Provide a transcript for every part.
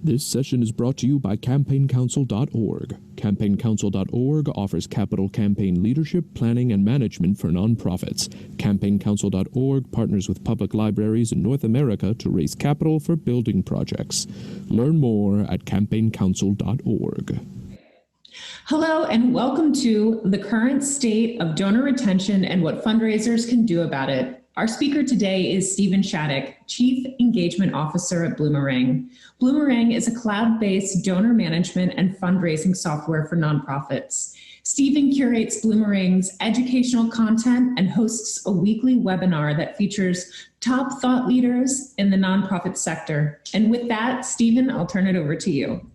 This session is brought to you by CampaignCouncil.org. CampaignCouncil.org offers capital campaign leadership, planning, and management for nonprofits. CampaignCouncil.org partners with public libraries in North America to raise capital for building projects. Learn more at CampaignCouncil.org. Hello and welcome to the current state of donor retention and what fundraisers can do about it. Our speaker today is Stephen Shattuck, Chief Engagement Officer at Bloomerang. Bloomerang is a cloud-based donor management and fundraising software for nonprofits. Stephen curates Bloomerang's educational content and hosts a weekly webinar that features top thought leaders in the nonprofit sector. And with that, Stephen, I'll turn it over to you.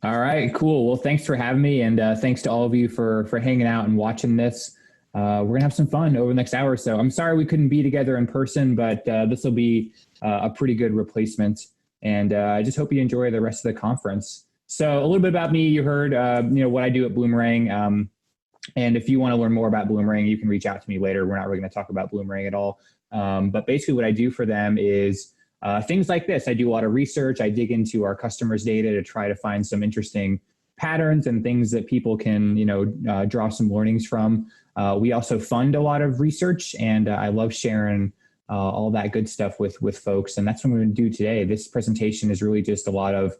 All right, cool. Well, thanks for having me, and thanks to all of you for hanging out and watching this. We're gonna have some fun over the next hour or so. I'm sorry we couldn't be together in person, but this will be a pretty good replacement. And I just hope you enjoy the rest of the conference. So a little bit about me, you heard what I do at Bloomerang. And if you want to learn more about Bloomerang, you can reach out to me later. We're not really gonna talk about Bloomerang at all. But basically what I do for them is things like this. I do a lot of research. I dig into our customers' data to try to find some interesting patterns and things that people can, draw some learnings from. We also fund a lot of research, and I love sharing all that good stuff with folks. And that's what we're going to do today. This presentation is really just a lot of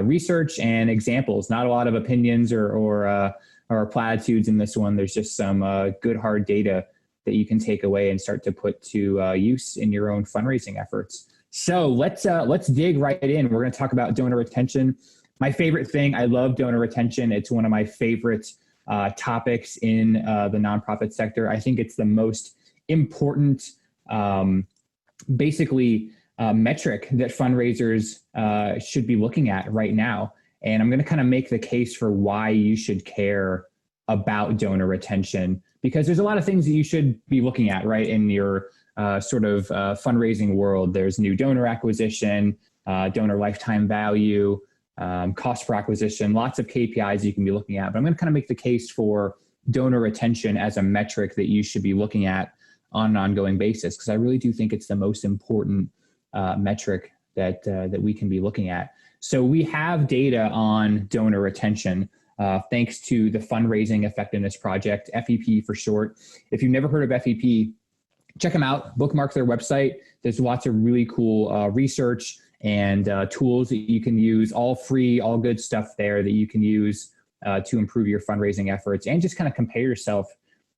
research and examples, not a lot of opinions or platitudes in this one. There's just some good hard data that you can take away and start to put to use in your own fundraising efforts. So let's dig right in. We're going to talk about donor retention. My favorite thing, I love donor retention. It's one of my favorite topics in the nonprofit sector. I think it's the most important, metric that fundraisers should be looking at right now. And I'm going to kind of make the case for why you should care about donor retention, because there's a lot of things that you should be looking at, right, in your fundraising world. There's new donor acquisition, donor lifetime value, cost per acquisition, lots of KPIs you can be looking at. But I'm going to kind of make the case for donor retention as a metric that you should be looking at on an ongoing basis, because I really do think it's the most important metric that we can be looking at. So we have data on donor retention thanks to the Fundraising Effectiveness Project, FEP for short. If you've never heard of FEP, check them out, bookmark their website. There's lots of really cool research and tools that you can use, all free, all good stuff there that you can use to improve your fundraising efforts and just kind of compare yourself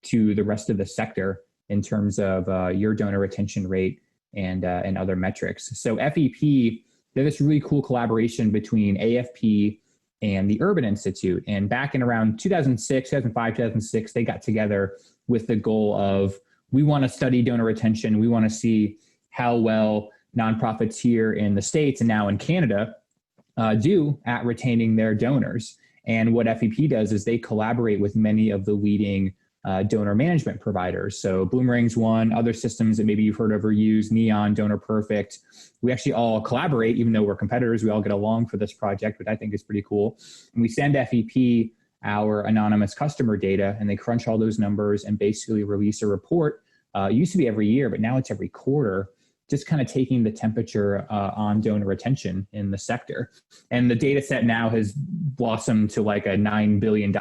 to the rest of the sector in terms of your donor retention rate and other metrics. So FEP, they're this really cool collaboration between AFP and the Urban Institute. And back in around 2005, 2006, they got together with the goal of, we want to study donor retention. We want to see how well nonprofits here in the States and now in Canada do at retaining their donors. And what FEP does is they collaborate with many of the leading donor management providers. So Bloomerang's one, other systems that maybe you've heard of or used, Neon, Donor Perfect. We actually all collaborate, even though we're competitors, we all get along for this project, which I think is pretty cool. And we send FEP our anonymous customer data, and they crunch all those numbers and basically release a report. It used to be every year, but now it's every quarter, just kind of taking the temperature on donor retention in the sector. And the data set now has blossomed to like a $9 billion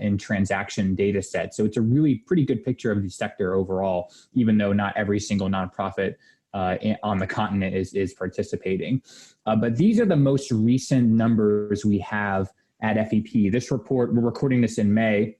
in transaction data set. So it's a really pretty good picture of the sector overall, even though not every single nonprofit on the continent is participating. But these are the most recent numbers we have at FEP. This report, we're recording this in May,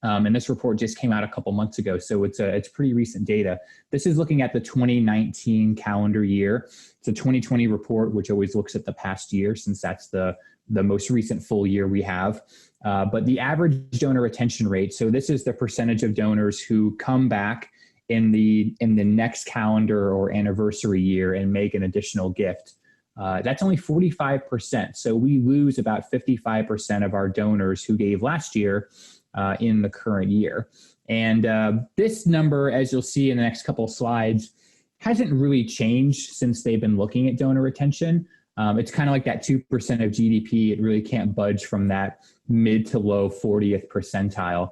and this report just came out a couple months ago, so it's pretty recent data. This is looking at the 2019 calendar year. It's a 2020 report, which always looks at the past year, since that's the most recent full year we have. But the average donor retention rate, so this is the percentage of donors who come back in the next calendar or anniversary year and make an additional gift. That's only 45%. So we lose about 55% of our donors who gave last year in the current year. And this number, as you'll see in the next couple of slides, hasn't really changed since they've been looking at donor retention. It's kind of like that 2% of GDP. It really can't budge from that mid to low 40th percentile.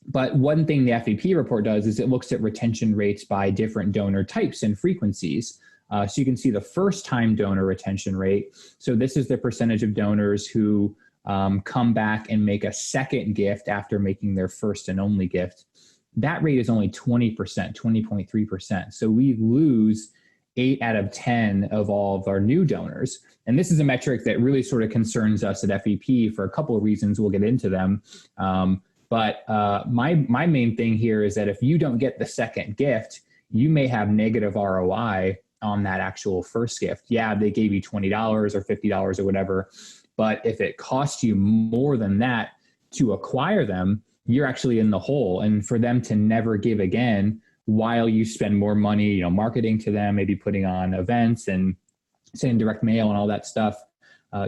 But one thing the FEP report does is it looks at retention rates by different donor types and frequencies. So you can see the first-time donor retention rate. So this is the percentage of donors who come back and make a second gift after making their first and only gift. That rate is only 20%, 20.3%. So we lose 8 out of 10 of all of our new donors. And this is a metric that really sort of concerns us at FEP for a couple of reasons. We'll get into them. But my main thing here is that if you don't get the second gift, you may have negative ROI on that actual first gift. Yeah, they gave you $20 or $50 or whatever. But if it costs you more than that to acquire them, you're actually in the hole. And for them to never give again while you spend more money, marketing to them, maybe putting on events and sending direct mail and all that stuff,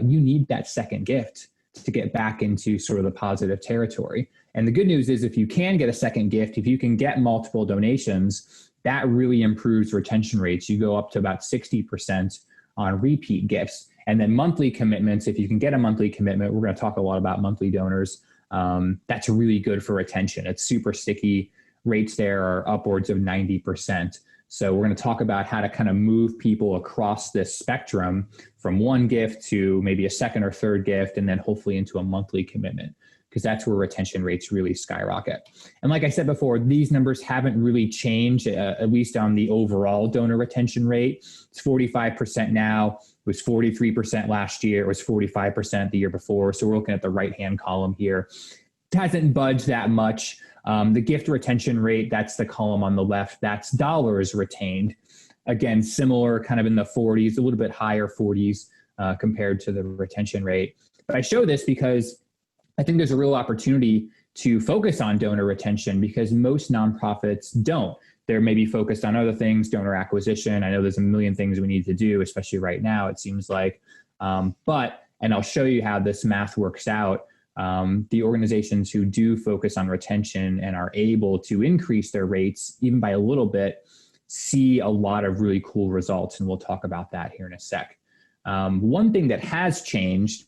you need that second gift to get back into sort of the positive territory. And the good news is if you can get a second gift, if you can get multiple donations, that really improves retention rates. You go up to about 60% on repeat gifts. And then monthly commitments, if you can get a monthly commitment, we're going to talk a lot about monthly donors. That's really good for retention. It's super sticky. Rates there are upwards of 90%. So we're going to talk about how to kind of move people across this spectrum from one gift to maybe a second or third gift, and then hopefully into a monthly commitment, because that's where retention rates really skyrocket. And like I said before, these numbers haven't really changed, at least on the overall donor retention rate. It's 45% now. It was 43% last year. It was 45% the year before. So we're looking at the right-hand column here. It hasn't budged that much. The gift retention rate, that's the column on the left, that's dollars retained. Again, similar, kind of in the 40s, a little bit higher 40s compared to the retention rate. But I show this because I think there's a real opportunity to focus on donor retention, because most nonprofits don't. They're maybe focused on other things, donor acquisition. I know there's a million things we need to do, especially right now, it seems like. And I'll show you how this math works out. The organizations who do focus on retention and are able to increase their rates, even by a little bit, see a lot of really cool results. And we'll talk about that here in a sec. One thing that has changed,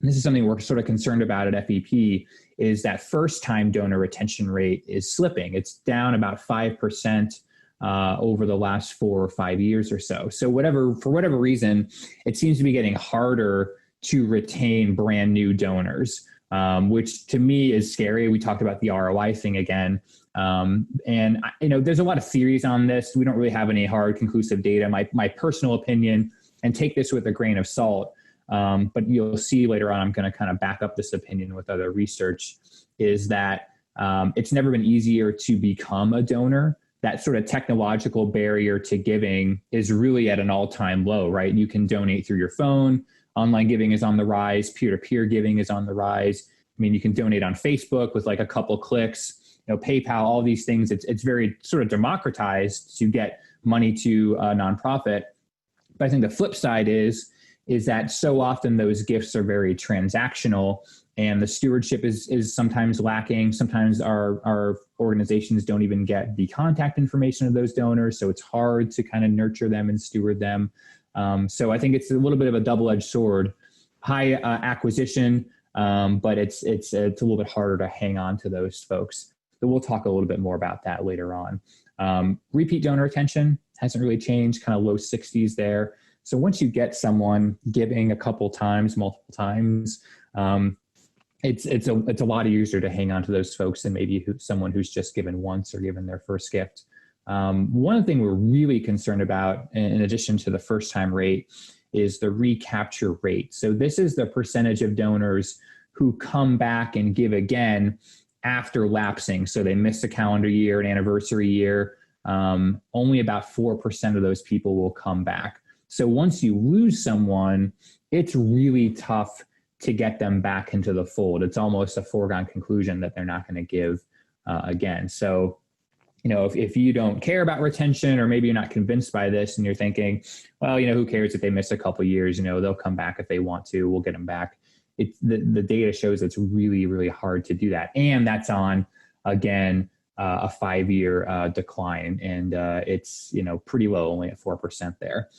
and this is something we're sort of concerned about at FEP, is that first-time donor retention rate is slipping. It's down about 5% over the last 4 or 5 years or so. So for whatever reason, it seems to be getting harder to retain brand new donors, which to me is scary. We talked about the ROI thing again. And there's a lot of theories on this. We don't really have any hard conclusive data. My personal opinion, and take this with a grain of salt, but you'll see later on, I'm going to kind of back up this opinion with other research, is that it's never been easier to become a donor. That sort of technological barrier to giving is really at an all-time low, right? You can donate through your phone. Online giving is on the rise. Peer-to-peer giving is on the rise. I mean, you can donate on Facebook with like a couple clicks, PayPal, all these things. It's very sort of democratized to get money to a nonprofit. But I think the flip side is that so often those gifts are very transactional, and the stewardship is sometimes lacking. Sometimes our organizations don't even get the contact information of those donors, so it's hard to kind of nurture them and steward them. So I think it's a little bit of a double-edged sword. High acquisition, but it's a little bit harder to hang on to those folks. But we'll talk a little bit more about that later on. Repeat donor retention hasn't really changed, kind of low 60s there. So once you get someone giving a couple times, multiple times, it's a lot easier to hang on to those folks than maybe someone who's just given once or given their first gift. One thing we're really concerned about, in addition to the first time rate, is the recapture rate. So this is the percentage of donors who come back and give again after lapsing. So they missed a calendar year, an anniversary year. Only about 4% of those people will come back. So once you lose someone, it's really tough to get them back into the fold. It's almost a foregone conclusion that they're not going to give again. So, if you don't care about retention, or maybe you're not convinced by this and you're thinking, well, who cares if they miss a couple of years, they'll come back if they want to, we'll get them back. The data shows it's really, really hard to do that. And that's on, again, a 5-year decline. And it's, pretty low, only at 4% there.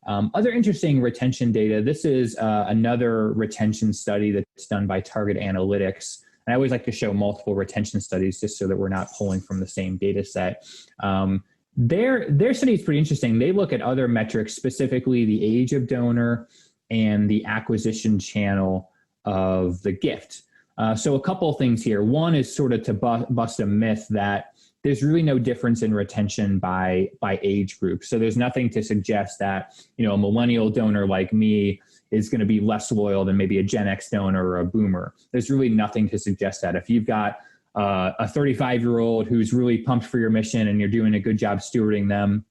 Other interesting retention data. This is another retention study that's done by Target Analytics. And I always like to show multiple retention studies just so that we're not pulling from the same data set. Their study is pretty interesting. They look at other metrics, specifically the age of donor and the acquisition channel of the gift. So a couple of things here. One is sort of to bust a myth that there's really no difference in retention by age group. So there's nothing to suggest that, a millennial donor like me is going to be less loyal than maybe a Gen X donor or a boomer. There's really nothing to suggest that. If you've got a 35-year-old who's really pumped for your mission and you're doing a good job stewarding them,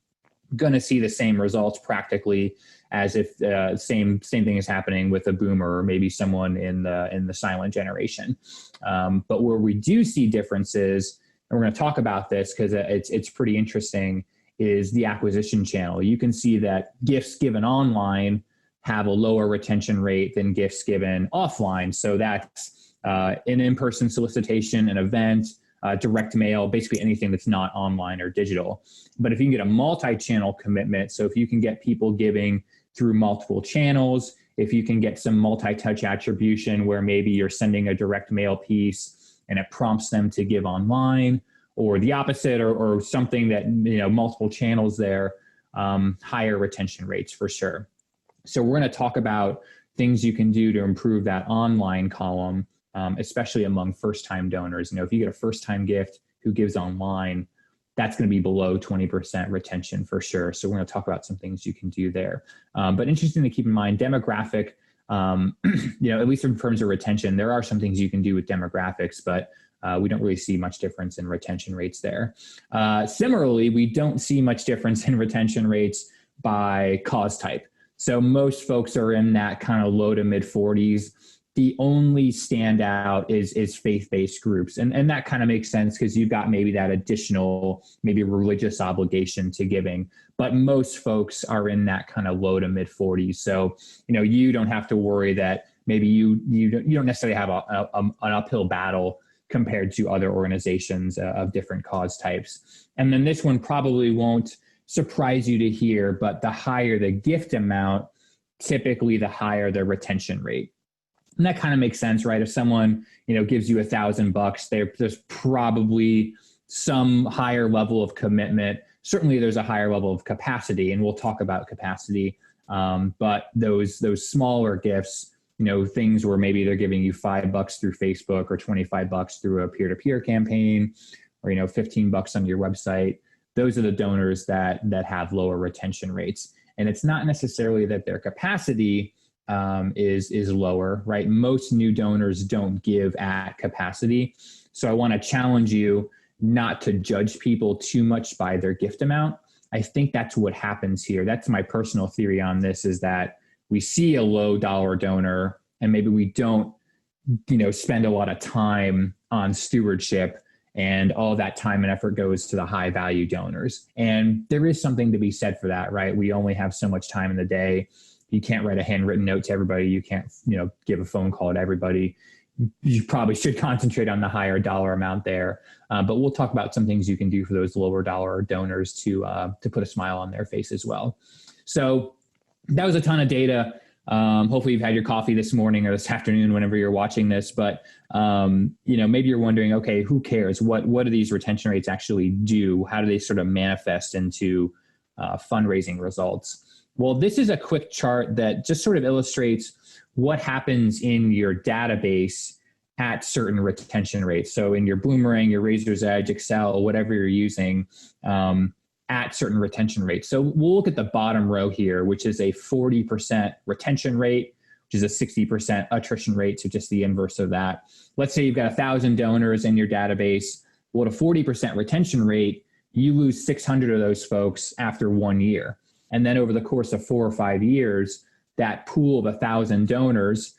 going to see the same results practically as if same thing is happening with a boomer or maybe someone in the silent generation. But where we do see differences, and we're going to talk about this because it's pretty interesting, is the acquisition channel. You can see that gifts given online have a lower retention rate than gifts given offline. So that's an in-person solicitation, an event, direct mail, basically anything that's not online or digital. But if you can get a multi-channel commitment, so if you can get people giving through multiple channels, if you can get some multi-touch attribution where maybe you're sending a direct mail piece and it prompts them to give online, or the opposite, or something that, multiple channels there, higher retention rates for sure. So we're going to talk about things you can do to improve that online column, especially among first-time donors. If you get a first-time gift who gives online, that's going to be below 20% retention for sure. So we're going to talk about some things you can do there. But interesting to keep in mind, demographic, at least in terms of retention, there are some things you can do with demographics, but we don't really see much difference in retention rates there. Similarly, we don't see much difference in retention rates by cause type. So most folks are in that kind of low to mid 40s. The only standout is faith-based groups. And that kind of makes sense because you've got maybe that additional, maybe religious obligation to giving. But most folks are in that kind of low to mid 40s. So, you don't have to worry that maybe you don't necessarily have an uphill battle compared to other organizations of different cause types. And then this one probably won't surprise you to hear, but the higher the gift amount, typically the higher the retention rate. And that kind of makes sense, right? If someone, gives you $1,000, there's probably some higher level of commitment. Certainly there's a higher level of capacity, and we'll talk about capacity. But those smaller gifts, things where maybe they're giving you $5 through Facebook or $25 through a peer-to-peer campaign, or, $15 on your website. Those are the donors that have lower retention rates. And it's not necessarily that their capacity is lower, right? Most new donors don't give at capacity. So I want to challenge you not to judge people too much by their gift amount. I think that's what happens here. That's my personal theory on this, is that we see a low dollar donor and maybe we don't, spend a lot of time on stewardship, and all that time and effort goes to the high value donors. And there is something to be said for that, right? We only have so much time in the day. You can't write a handwritten note to everybody. You can't, give a phone call to everybody. You probably should concentrate on the higher dollar amount there. But we'll talk about some things you can do for those lower dollar donors to put a smile on their face as well. So that was a ton of data. Hopefully you've had your coffee this morning or this afternoon, whenever you're watching this, but maybe you're wondering, okay, who cares? What do these retention rates actually do? How do they sort of manifest into fundraising results? Well, this is a quick chart that just sort of illustrates what happens in your database at certain retention rates. So in your Bloomerang, your Razor's Edge, Excel, or whatever you're using, at certain retention rates. So we'll look at the bottom row here, which is a 40% retention rate, which is a 60% attrition rate, so just the inverse of that. Let's say you've got 1,000 donors in your database. Well, at a 40% retention rate, you lose 600 of those folks after 1 year. And then over the course of 4 or 5 years, that pool of 1,000 donors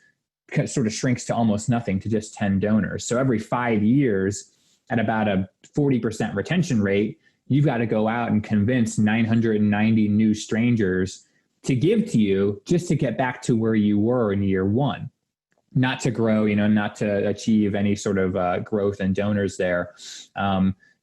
sort of shrinks to almost nothing, to just 10 donors. So every 5 years, at about a 40% retention rate, you've got to go out and convince 990 new strangers to give to you just to get back to where you were in year one. Not to grow, not to achieve any sort of growth in donors there.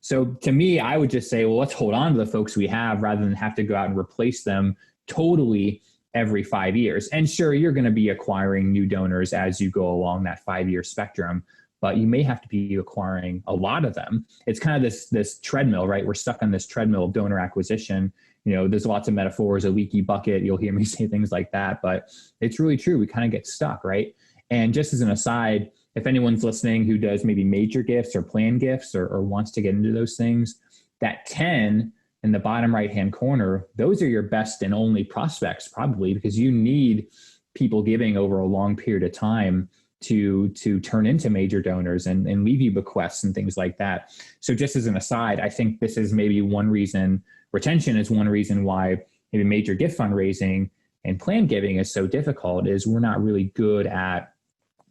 So to me, I would just say, well, let's hold on to the folks we have rather than have to go out and replace them totally every 5 years. And sure, you're going to be acquiring new donors as you go along that 5-year spectrum. but you may have to be acquiring a lot of them. It's kind of this treadmill, right? We're stuck on this treadmill of donor acquisition. There's lots of metaphors, a leaky bucket. You'll hear me say things like that, but it's really true. We kind of get stuck, right? And just as an aside, if anyone's listening who does maybe major gifts or planned gifts or wants to get into those things, that 10 in the bottom right-hand corner, those are your best and only prospects probably, because you need people giving over a long period of time to turn into major donors and leave you bequests and things like that. So just as an aside, I think this is maybe one reason, retention is one reason why maybe major gift fundraising and planned giving is so difficult, is we're not really good at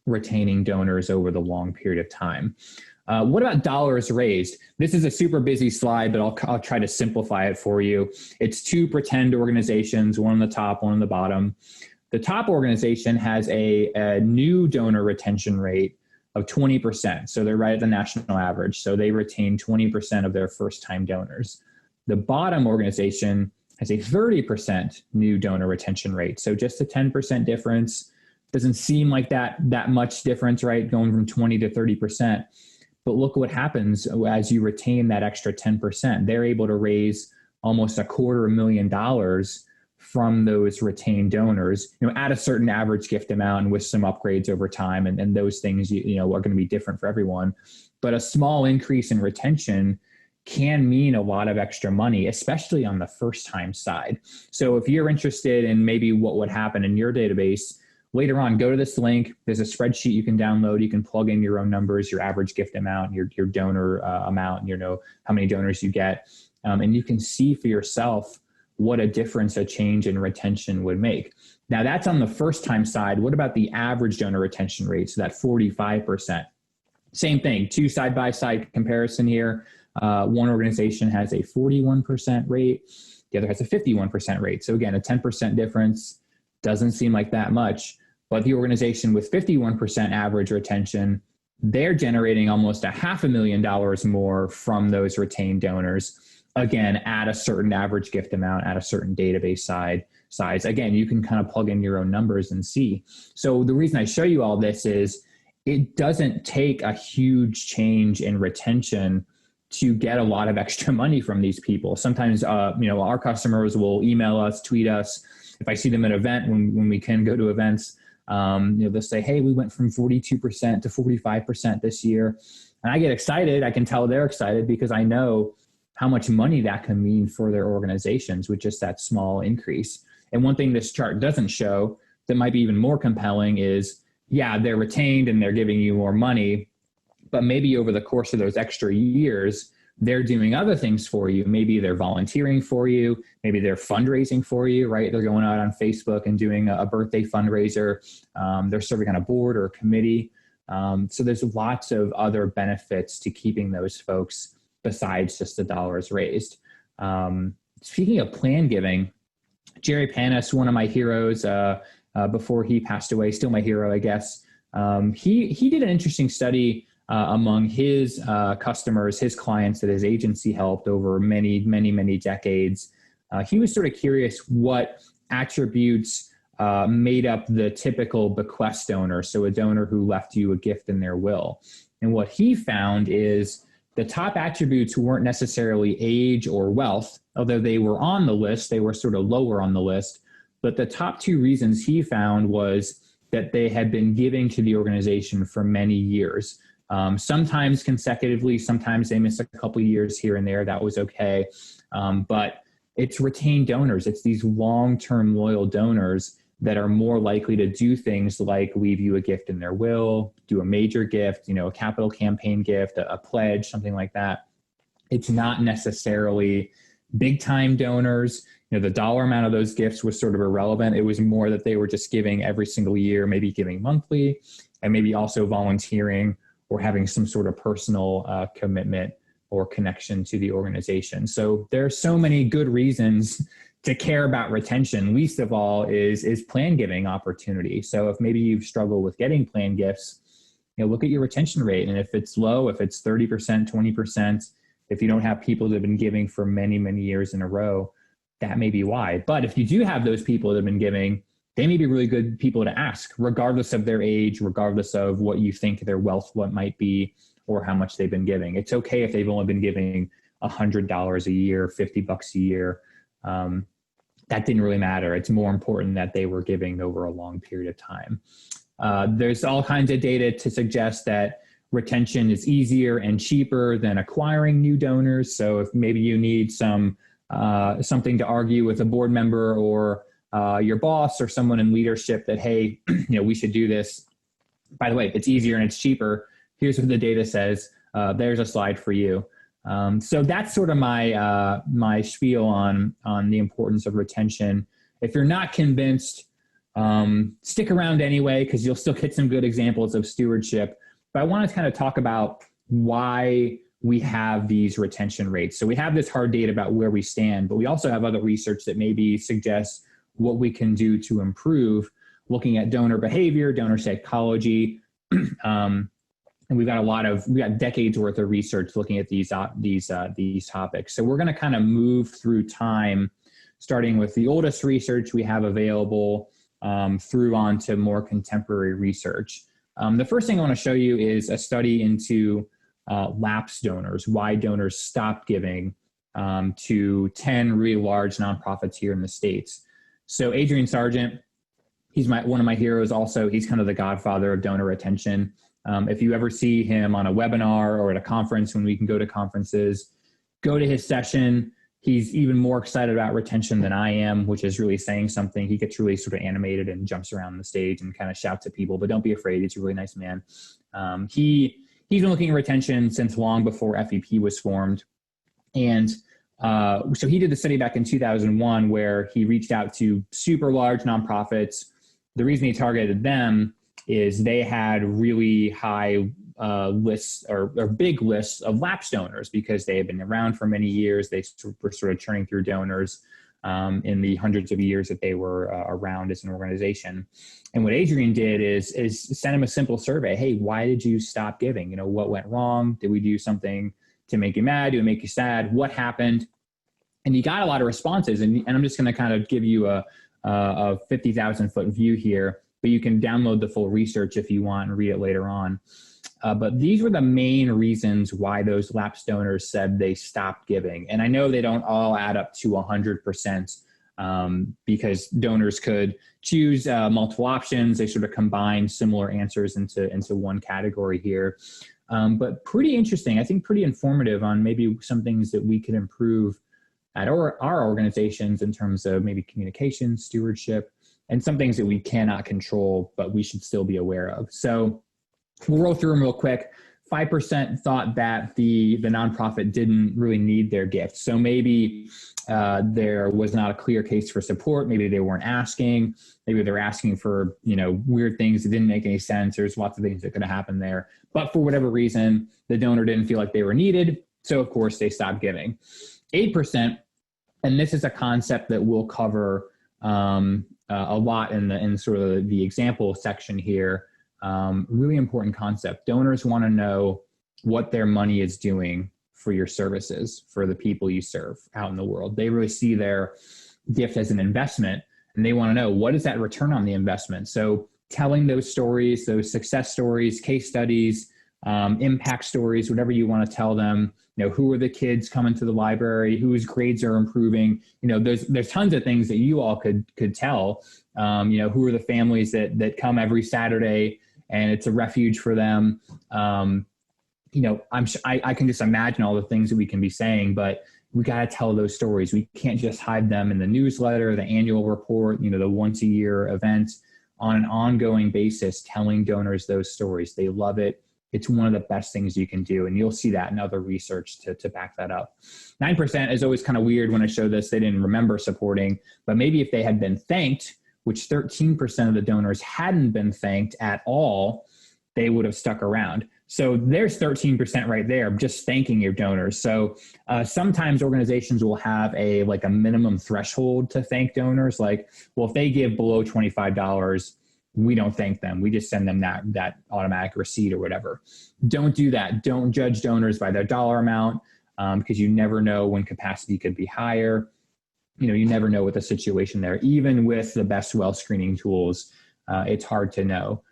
retaining donors over the long period of time. What about dollars raised? This is a super busy slide, but I'll try to simplify it for you. It's two pretend organizations, one on the top, one on the bottom. The top organization has a new donor retention rate of 20%. So they're right at the national average. So they retain 20% of their first-time donors. The bottom organization has a 30% new donor retention rate. So just a 10% difference. Doesn't seem like that much difference, right? Going from 20 to 30%. But look what happens as you retain that extra 10%. They're able to raise almost $250,000 from those retained donors, at a certain average gift amount and with some upgrades over time. And those things, are going to be different for everyone. But a small increase in retention can mean a lot of extra money, especially on the first time side. So if you're interested in maybe what would happen in your database, later on, go to this link. There's a spreadsheet you can download. You can plug in your own numbers, your average gift amount, your donor amount, and how many donors you get. And you can see for yourself what a difference a change in retention would make. Now, that's on the first time side. What about the average donor retention rate? So that 45%. Same thing, two side-by-side comparison here. One organization has a 41% rate. The other has a 51% rate. So again, a 10% difference doesn't seem like that much. But the organization with 51% average retention, they're generating almost $500,000 more from those retained donors. Again, at a certain average gift amount, at a certain database size. Again, you can kind of plug in your own numbers and see. So the reason I show you all this is it doesn't take a huge change in retention to get a lot of extra money from these people. Sometimes, our customers will email us, tweet us. If I see them at an event, when we can go to events, they'll say, hey, we went from 42% to 45% this year. And I get excited. I can tell they're excited because I know how much money that can mean for their organizations with just that small increase. And one thing this chart doesn't show that might be even more compelling is, yeah, they're retained and they're giving you more money, but maybe over the course of those extra years, they're doing other things for you. Maybe they're volunteering for you. Maybe they're fundraising for you, right? They're going out on Facebook and doing a birthday fundraiser. They're serving on a board or a committee. So there's lots of other benefits to keeping those folks besides just the dollars raised. Speaking of plan giving, Jerry Panis, one of my heroes before he passed away, still my hero, I guess. He did an interesting study among his customers, his clients that his agency helped over many, many, many decades. He was sort of curious what attributes made up the typical bequest donor, so a donor who left you a gift in their will. And what he found is the top attributes weren't necessarily age or wealth, although they were on the list, they were sort of lower on the list. But the top two reasons he found was that they had been giving to the organization for many years. Sometimes consecutively, sometimes they missed a couple of years here and there. That was okay. But it's retained donors. It's these long-term loyal donors that are more likely to do things like leave you a gift in their will, do a major gift, a capital campaign gift, a pledge, something like that. It's not necessarily big-time donors. The dollar amount of those gifts was sort of irrelevant. It was more that they were just giving every single year, maybe giving monthly, and maybe also volunteering or having some sort of personal commitment or connection to the organization. So there are so many good reasons to care about retention. Least of all is plan giving opportunity. So if maybe you've struggled with getting plan gifts, look at your retention rate. And if it's low, if it's 30%, 20%, if you don't have people that have been giving for many, many years in a row, that may be why. But if you do have those people that have been giving, they may be really good people to ask, regardless of their age, regardless of what you think their wealth what might be, or how much they've been giving. It's okay if they've only been giving $100 a year, $50 a year. That didn't really matter. It's more important that they were giving over a long period of time. There's all kinds of data to suggest that retention is easier and cheaper than acquiring new donors. So if maybe you need something to argue with a board member or your boss or someone in leadership that, hey, we should do this. By the way, if it's easier and it's cheaper, here's what the data says. There's a slide for you. So that's sort of my spiel on the importance of retention. If you're not convinced, stick around anyway, because you'll still get some good examples of stewardship. But I want to kind of talk about why we have these retention rates. So we have this hard data about where we stand, but we also have other research that maybe suggests what we can do to improve, looking at donor behavior, donor psychology. And we've got decades worth of research looking at these topics. So we're going to kind of move through time, starting with the oldest research we have available through on to more contemporary research. The first thing I want to show you is a study into lapsed donors, why donors stopped giving to 10 really large nonprofits here in the States. So Adrian Sargent, he's one of my heroes also. He's kind of the godfather of donor retention. If you ever see him on a webinar or at a conference, when we can go to conferences, go to his session. He's even more excited about retention than I am, which is really saying something. He gets really sort of animated and jumps around the stage and kind of shouts at people, but don't be afraid. He's a really nice man. He's been looking at retention since long before FEP was formed. And so he did the study back in 2001 where he reached out to super large nonprofits. The reason he targeted them is they had really high lists or big lists of lapsed donors because they had been around for many years. They were sort of churning through donors in the hundreds of years that they were around as an organization. And what Adrian did is send him a simple survey. Hey, why did you stop giving? What went wrong? Did we do something to make you mad? Did it make you sad? What happened? And he got a lot of responses. And I'm just going to kind of give you a 50,000 foot view here, but you can download the full research if you want and read it later on. But these were the main reasons why those lapsed donors said they stopped giving. And I know they don't all add up to 100% because donors could choose multiple options. They sort of combine similar answers into one category here. But pretty interesting, I think pretty informative on maybe some things that we can improve at our organizations in terms of maybe communication, stewardship, and some things that we cannot control, but we should still be aware of. So we'll roll through them real quick. 5% thought that the nonprofit didn't really need their gift. So maybe there was not a clear case for support. Maybe they weren't asking. Maybe they're asking for weird things that didn't make any sense. There's lots of things that could have happened there. But for whatever reason, the donor didn't feel like they were needed. So of course they stopped giving. 8%, and this is a concept that we'll cover a lot in sort of the example section here. Really important concept. Donors want to know what their money is doing for your services, for the people you serve out in the world. They really see their gift as an investment, and they want to know, what is that return on the investment? So telling those stories, those success stories, case studies, impact stories, whatever you want to tell them, who are the kids coming to the library, whose grades are improving, there's tons of things that you all could tell, who are the families that come every Saturday and it's a refuge for them. I can just imagine all the things that we can be saying, but we got to tell those stories. We can't just hide them in the newsletter, the annual report, the once a year event. On an ongoing basis, telling donors those stories. They love it. It's one of the best things you can do. And you'll see that in other research to back that up. 9% is always kind of weird when I show this. They didn't remember supporting, but maybe if they had been thanked, which 13% of the donors hadn't been thanked at all, they would have stuck around. So there's 13% right there, just thanking your donors. So sometimes organizations will have a minimum threshold to thank donors. Like, well, if they give below $25, we don't thank them. We just send them that automatic receipt or whatever. Don't do that. Don't judge donors by their dollar amount because you never know when capacity could be higher. you never know with the situation there. Even with the best well screening tools, it's hard to know.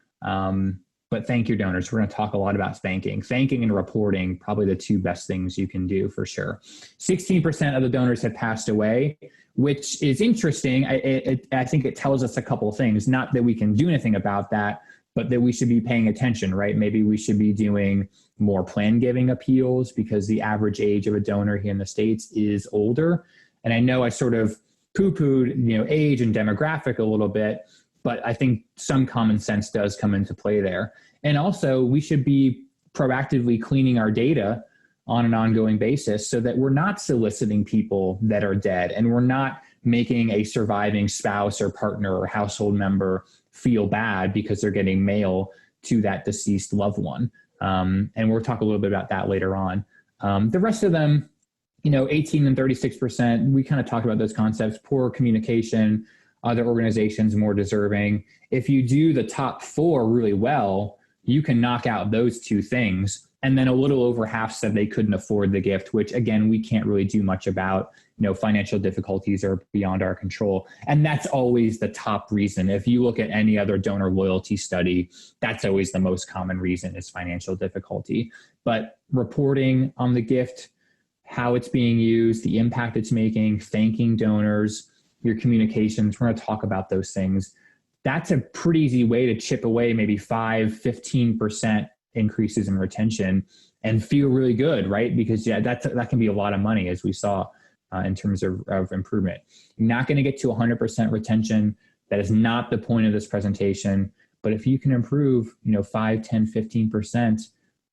But thank your donors. We're going to talk a lot about thanking and reporting, probably the two best things you can do for sure. 16% of the donors had passed away, which is interesting. I think it tells us a couple of things, not that we can do anything about that, but that we should be paying attention, right? Maybe we should be doing more plan giving appeals because the average age of a donor here in the States is older. And I know I sort of poo-pooed, age and demographic a little bit, but I think some common sense does come into play there. And also, we should be proactively cleaning our data on an ongoing basis so that we're not soliciting people that are dead, and we're not making a surviving spouse or partner or household member feel bad because they're getting mail to that deceased loved one. And we'll talk a little bit about that later on. The rest of them, 18 and 36%, we kind of talked about those concepts: poor communication, other organizations more deserving. If you do the top four really well, you can knock out those two things. And then a little over half said they couldn't afford the gift, which again, we can't really do much about. Financial difficulties are beyond our control. And that's always the top reason. If you look at any other donor loyalty study, that's always the most common reason is financial difficulty. But reporting on the gift, how it's being used, the impact it's making, thanking donors, your communications, we're going to talk about those things. That's a pretty easy way to chip away maybe 5-15% increases in retention and feel really good, right? Because that can be a lot of money, as we saw in terms of improvement. You're not going to get to 100% retention. That is not the point of this presentation. But if you can improve, 5, 10, 15%,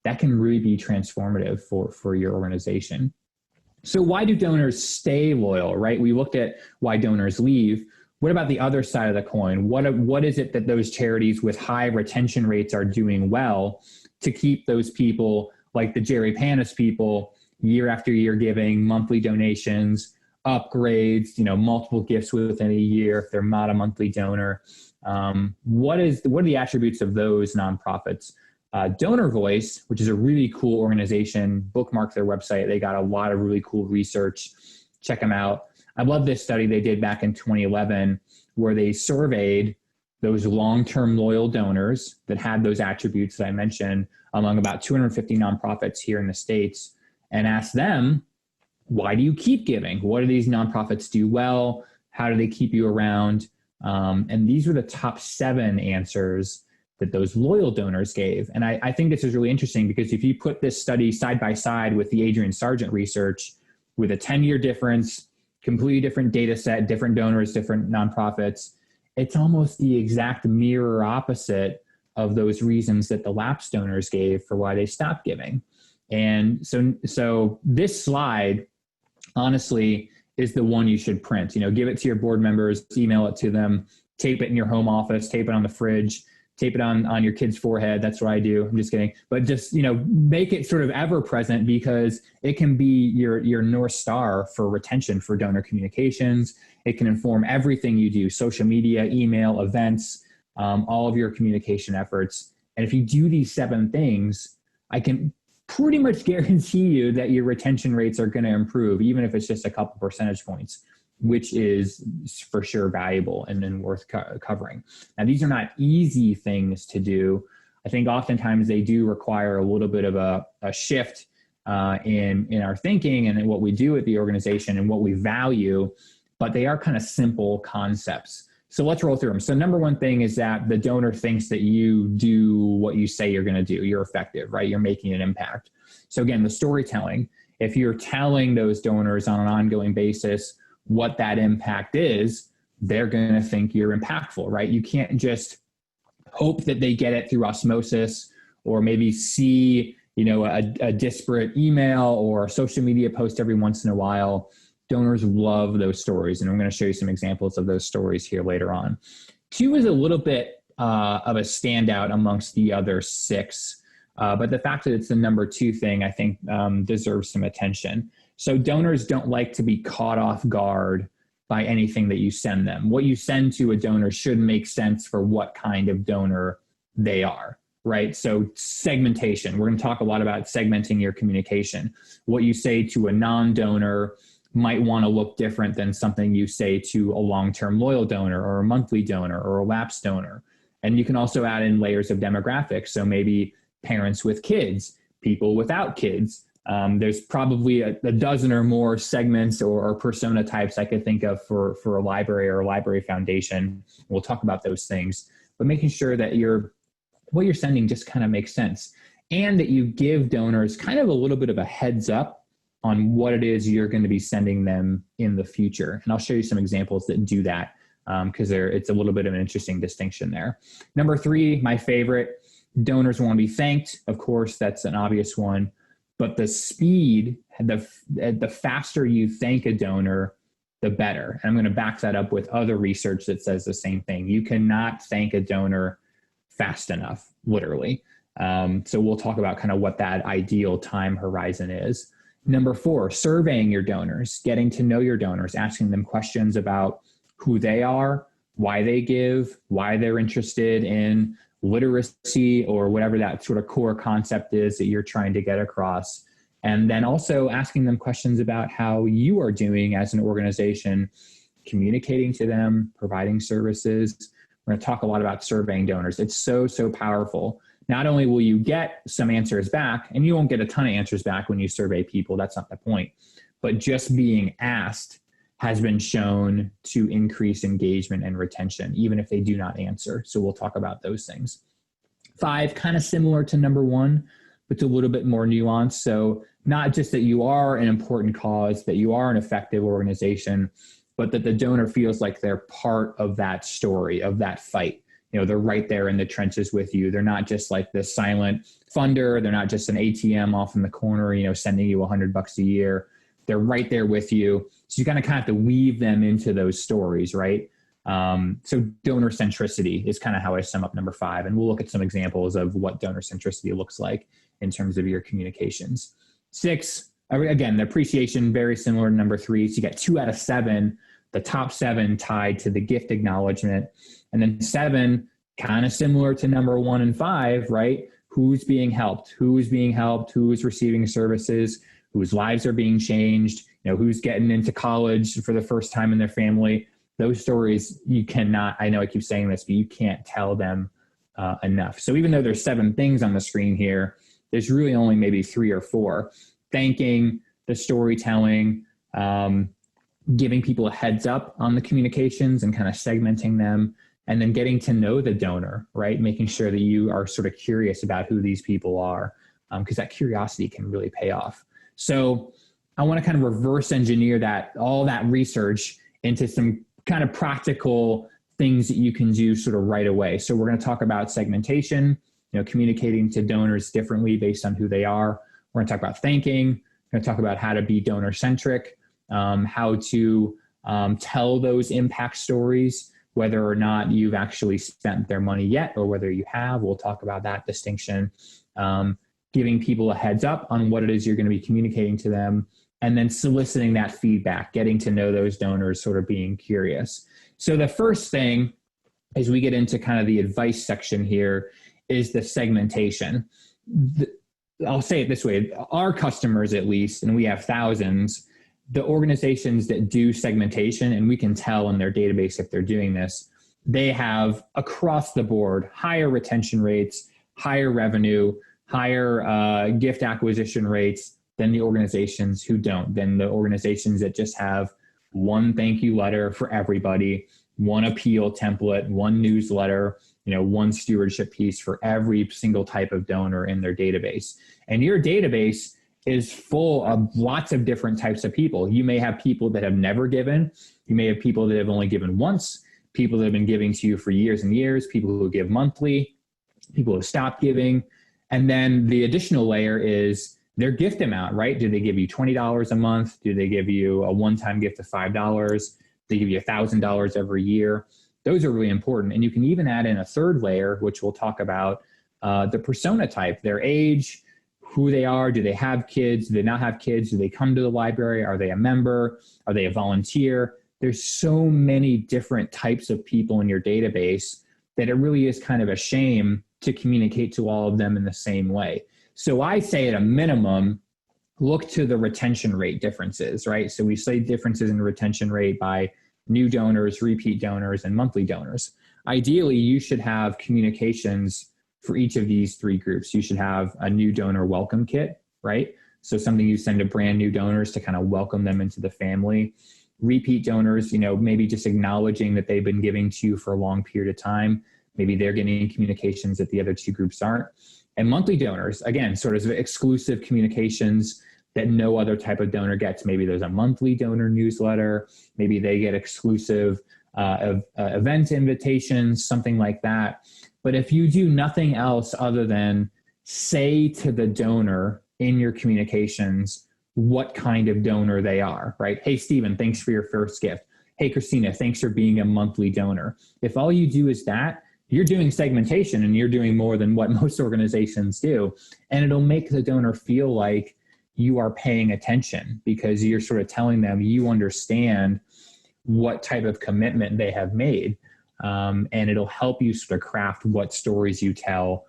that can really be transformative for your organization. So why do donors stay loyal, right? We looked at why donors leave. What about the other side of the coin? What is it that those charities with high retention rates are doing well to keep those people, like the Jerry Panis people, year after year giving monthly donations, upgrades, multiple gifts within a year if they're not a monthly donor? What are the attributes of those nonprofits? Donor Voice, which is a really cool organization, bookmark their website. They got a lot of really cool research. Check them out. I love this study they did back in 2011 where they surveyed those long-term loyal donors that had those attributes that I mentioned among about 250 nonprofits here in the States and asked them, why do you keep giving? What do these nonprofits do well? How do they keep you around? And these were the top 7 answers that those loyal donors gave. And I think this is really interesting because if you put this study side by side with the Adrian Sargent research with a 10-year difference, completely different data set, different donors, different nonprofits, it's almost the exact mirror opposite of those reasons that the lapsed donors gave for why they stopped giving. And so this slide, honestly, is the one you should print. Give it to your board members, email it to them, tape it in your home office, tape it on the fridge, tape it on your kid's forehead. That's what I do. I'm just kidding. But just, make it sort of ever present because it can be your North Star for retention for donor communications. It can inform everything you do, social media, email, events, all of your communication efforts. And if you do these 7 things, I can pretty much guarantee you that your retention rates are going to improve, even if it's just a couple percentage points, which is for sure valuable and worth covering. Now, these are not easy things to do. I think oftentimes they do require a little bit of a shift in our thinking and in what we do at the organization and what we value, but they are kind of simple concepts. So let's roll through them. So number one thing is that the donor thinks that you do what you say you're going to do. You're effective, right? You're making an impact. So again, the storytelling, if you're telling those donors on an ongoing basis what that impact is, they're going to think you're impactful, right? You can't just hope that they get it through osmosis or maybe see, a disparate email or a social media post every once in a while. Donors love those stories, and I'm going to show you some examples of those stories here later on. 2 is a little bit of a standout amongst the other 6, but the fact that it's the number 2 thing, I think, deserves some attention. So donors don't like to be caught off guard by anything that you send them. What you send to a donor should make sense for what kind of donor they are, right? So segmentation, we're going to talk a lot about segmenting your communication. What you say to a non-donor might want to look different than something you say to a long-term loyal donor or a monthly donor or a lapsed donor. And you can also add in layers of demographics. So maybe parents with kids, people without kids. There's probably a dozen or more segments or persona types I could think of for a library or a library foundation. We'll talk about those things, but making sure that what you're sending just kind of makes sense, and that you give donors kind of a little bit of a heads up on what it is you're going to be sending them in the future. And I'll show you some examples that do that, because it's a little bit of an interesting distinction there. Number 3, my favorite, donors want to be thanked. Of course, that's an obvious one. But the speed, the faster you thank a donor, the better. And I'm going to back that up with other research that says the same thing. You cannot thank a donor fast enough, literally. So we'll talk about kind of what that ideal time horizon is. Number 4, surveying your donors, getting to know your donors, asking them questions about who they are, why they give, why they're interested in literacy or whatever that sort of core concept is that you're trying to get across. And then also asking them questions about how you are doing as an organization, communicating to them, providing services. We're going to talk a lot about surveying donors. It's so, so powerful. Not only will you get some answers back, and you won't get a ton of answers back when you survey people, that's not the point, but just being asked has been shown to increase engagement and retention, even if they do not answer. So we'll talk about those things. 5, kind of similar to number 1, but it's a little bit more nuanced. So not just that you are an important cause, that you are an effective organization, but that the donor feels like they're part of that story, of that fight. You know, they're right there in the trenches with you. They're not just like the silent funder. They're not just an ATM off in the corner, you know, sending you $100 a year. They're right there with you. So you kind of have to weave them into those stories, right? So donor centricity is kind of how I sum up number 5. And we'll look at some examples of what donor centricity looks like in terms of your communications. 6, again, the appreciation, very similar to number 3. So you got 2 out of 7, the top 7 tied to the gift acknowledgement. And then 7, kind of similar to number 1 and 5, right? Who's being helped? Who's being helped? Who's receiving services? Whose lives are being changed, you know, who's getting into college for the first time in their family. Those stories, you cannot, I know I keep saying this, but you can't tell them enough. So even though there's 7 things on the screen here, there's really only maybe 3 or 4. Thanking, the storytelling, giving people a heads up on the communications and kind of segmenting them, and then getting to know the donor, right? Making sure that you are sort of curious about who these people are, because that curiosity can really pay off. So I want to kind of reverse engineer all that research into some kind of practical things that you can do sort of right away. So we're going to talk about segmentation, you know, communicating to donors differently based on who they are. We're going to talk about thanking. We're going to talk about how to be donor centric, how to tell those impact stories, whether or not you've actually spent their money yet or whether you have. We'll talk about that distinction. Giving people a heads up on what it is you're going to be communicating to them, and then soliciting that feedback, getting to know those donors, sort of being curious. So the first thing, as we get into kind of the advice section here, is the segmentation. I'll say it this way, our customers at least, and we have thousands, the organizations that do segmentation, and we can tell in their database if they're doing this, they have across the board higher retention rates, higher revenue, higher gift acquisition rates than the organizations who don't, than the organizations that just have one thank you letter for everybody, one appeal template, one newsletter, you know, one stewardship piece for every single type of donor in their database. And your database is full of lots of different types of people. You may have people that have never given. You may have people that have only given once, people that have been giving to you for years and years, people who give monthly, people who stopped giving. And then the additional layer is their gift amount, right? Do they give you $20 a month? Do they give you a one-time gift of $5? Do they give you $1,000 every year? Those are really important. And you can even add in a third layer, which we'll talk about, the persona type, their age, who they are. Do they have kids? Do they not have kids? Do they come to the library? Are they a member? Are they a volunteer? There's so many different types of people in your database that it really is kind of a shame to communicate to all of them in the same way. So I say at a minimum, look to the retention rate differences, right? So we say differences in retention rate by new donors, repeat donors, and monthly donors. Ideally, you should have communications for each of these three groups. You should have a new donor welcome kit, right? So something you send to brand new donors to kind of welcome them into the family. Repeat donors, maybe just acknowledging that they've been giving to you for a long period of time. Maybe they're getting communications that the other two groups aren't. And monthly donors, again, sort of exclusive communications that no other type of donor gets. Maybe there's a monthly donor newsletter. Maybe they get exclusive event invitations, something like that. But if you do nothing else other than say to the donor in your communications what kind of donor they are, right? Hey, Stephen, thanks for your first gift. Hey, Christina, thanks for being a monthly donor. If all you do is that, you're doing segmentation and you're doing more than what most organizations do. And it'll make the donor feel like you are paying attention because you're sort of telling them you understand what type of commitment they have made. And it'll help you sort of craft what stories you tell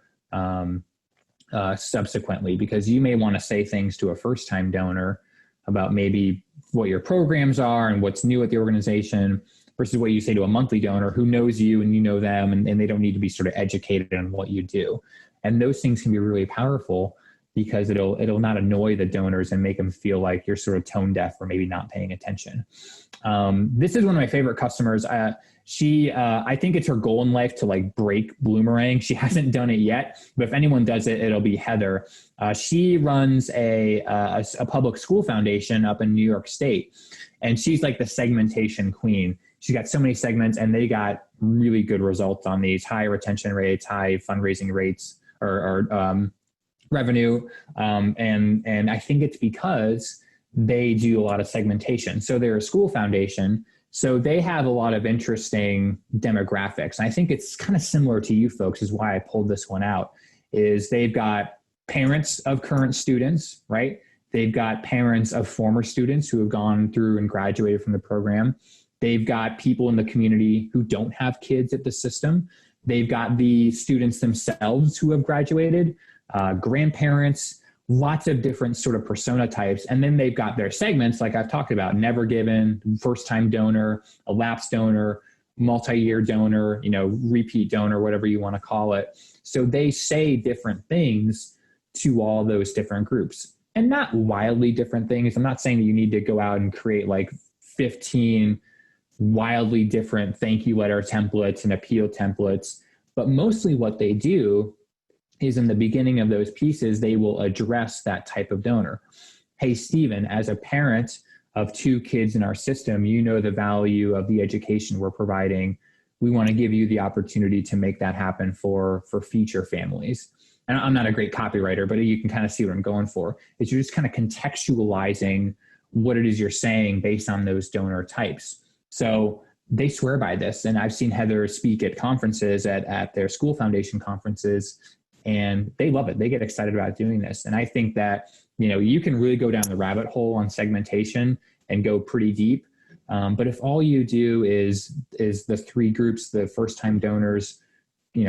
subsequently, because you may want to say things to a first-time donor about maybe what your programs are and what's new at the organization versus what you say to a monthly donor who knows you and you know them, and they don't need to be sort of educated on what you do. And those things can be really powerful because it'll not annoy the donors and make them feel like you're sort of tone deaf or maybe not paying attention. This is one of my favorite customers. I think it's her goal in life to like break Bloomerang. She hasn't done it yet, but if anyone does it, it'll be Heather. She runs a public school foundation up in New York State, and she's like the segmentation queen. She's got so many segments, and they got really good results on these: high retention rates, high fundraising rates, or revenue. And I think it's because they do a lot of segmentation. So they're a school foundation, so they have a lot of interesting demographics. And I think it's kind of similar to you folks, is why I pulled this one out, is they've got parents of current students, right? They've got parents of former students who have gone through and graduated from the program. They've got people in the community who don't have kids at the system. They've got the students themselves who have graduated, grandparents, lots of different sort of persona types. And then they've got their segments, like I've talked about: never given, first-time donor, a lapsed donor, multi-year donor, repeat donor, whatever you want to call it. So they say different things to all those different groups, and not wildly different things. I'm not saying that you need to go out and create like 15 wildly different thank you letter templates and appeal templates, but mostly what they do is in the beginning of those pieces, they will address that type of donor. Hey, Stephen, as a parent of 2 kids in our system, you know the value of the education we're providing. We want to give you the opportunity to make that happen for future families. And I'm not a great copywriter, but you can kind of see what I'm going for. Is you're just kind of contextualizing what it is you're saying based on those donor types. So they swear by this. And I've seen Heather speak at conferences, at their school foundation conferences, and they love it. They get excited about doing this. And I think that, you can really go down the rabbit hole on segmentation and go pretty deep. But if all you do is the 3 groups, the first-time donors,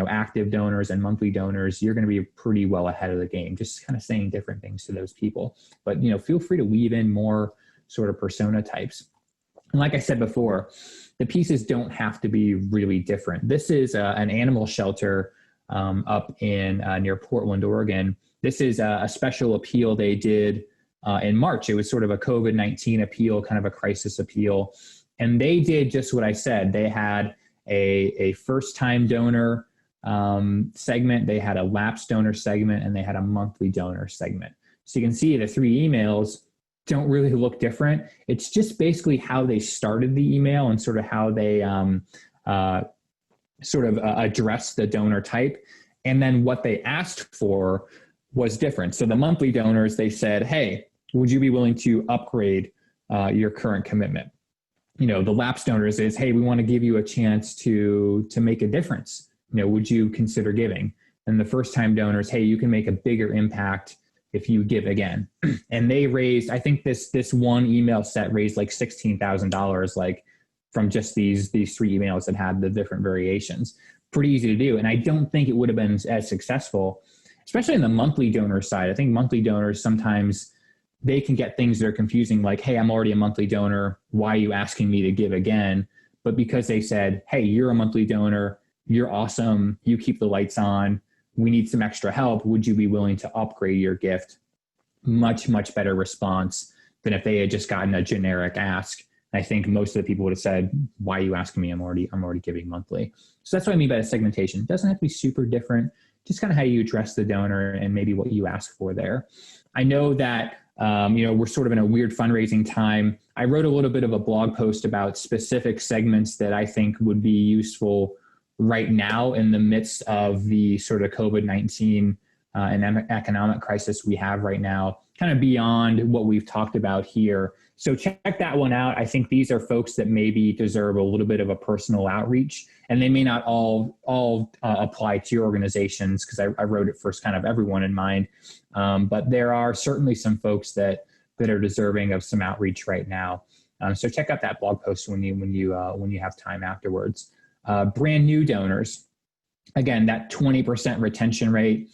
active donors and monthly donors, you're going to be pretty well ahead of the game, just kind of saying different things to those people. But, feel free to weave in more sort of persona types. And like I said before, the pieces don't have to be really different. This is an animal shelter up in near Portland, Oregon. This is a special appeal they did in March. It was sort of a COVID-19 appeal, kind of a crisis appeal. And they did just what I said. They had a first-time donor segment, they had a lapsed donor segment, and they had a monthly donor segment. So you can see the 3 emails don't really look different. It's just basically how they started the email and sort of how they addressed the donor type. And then what they asked for was different. So the monthly donors, they said, hey, would you be willing to upgrade your current commitment? The lapsed donors is, hey, we want to give you a chance to make a difference. Would you consider giving? And the first-time donors, hey, you can make a bigger impact if you give again. And they raised, I think this one email set raised like $16,000, like from just these 3 emails that had the different variations. Pretty easy to do. And I don't think it would have been as successful, especially in the monthly donor side. I think monthly donors, sometimes they can get things that are confusing, like, hey, I'm already a monthly donor. Why are you asking me to give again? But because they said, hey, you're a monthly donor, you're awesome, you keep the lights on, we need some extra help, would you be willing to upgrade your gift? Much, much better response than if they had just gotten a generic ask. I think most of the people would have said, why are you asking me? I'm already giving monthly. So that's what I mean by the segmentation. It doesn't have to be super different, just kind of how you address the donor and maybe what you ask for there. I know that we're sort of in a weird fundraising time. I wrote a little bit of a blog post about specific segments that I think would be useful right now in the midst of the sort of COVID-19 and economic crisis we have right now, kind of beyond what we've talked about here. So check that one out. I think these are folks that maybe deserve a little bit of a personal outreach, and they may not all apply to your organizations, because I wrote it for kind of everyone in mind. But there are certainly some folks that are deserving of some outreach right now. So check out that blog post when you have time afterwards. Brand new donors, again, that 20% retention rate,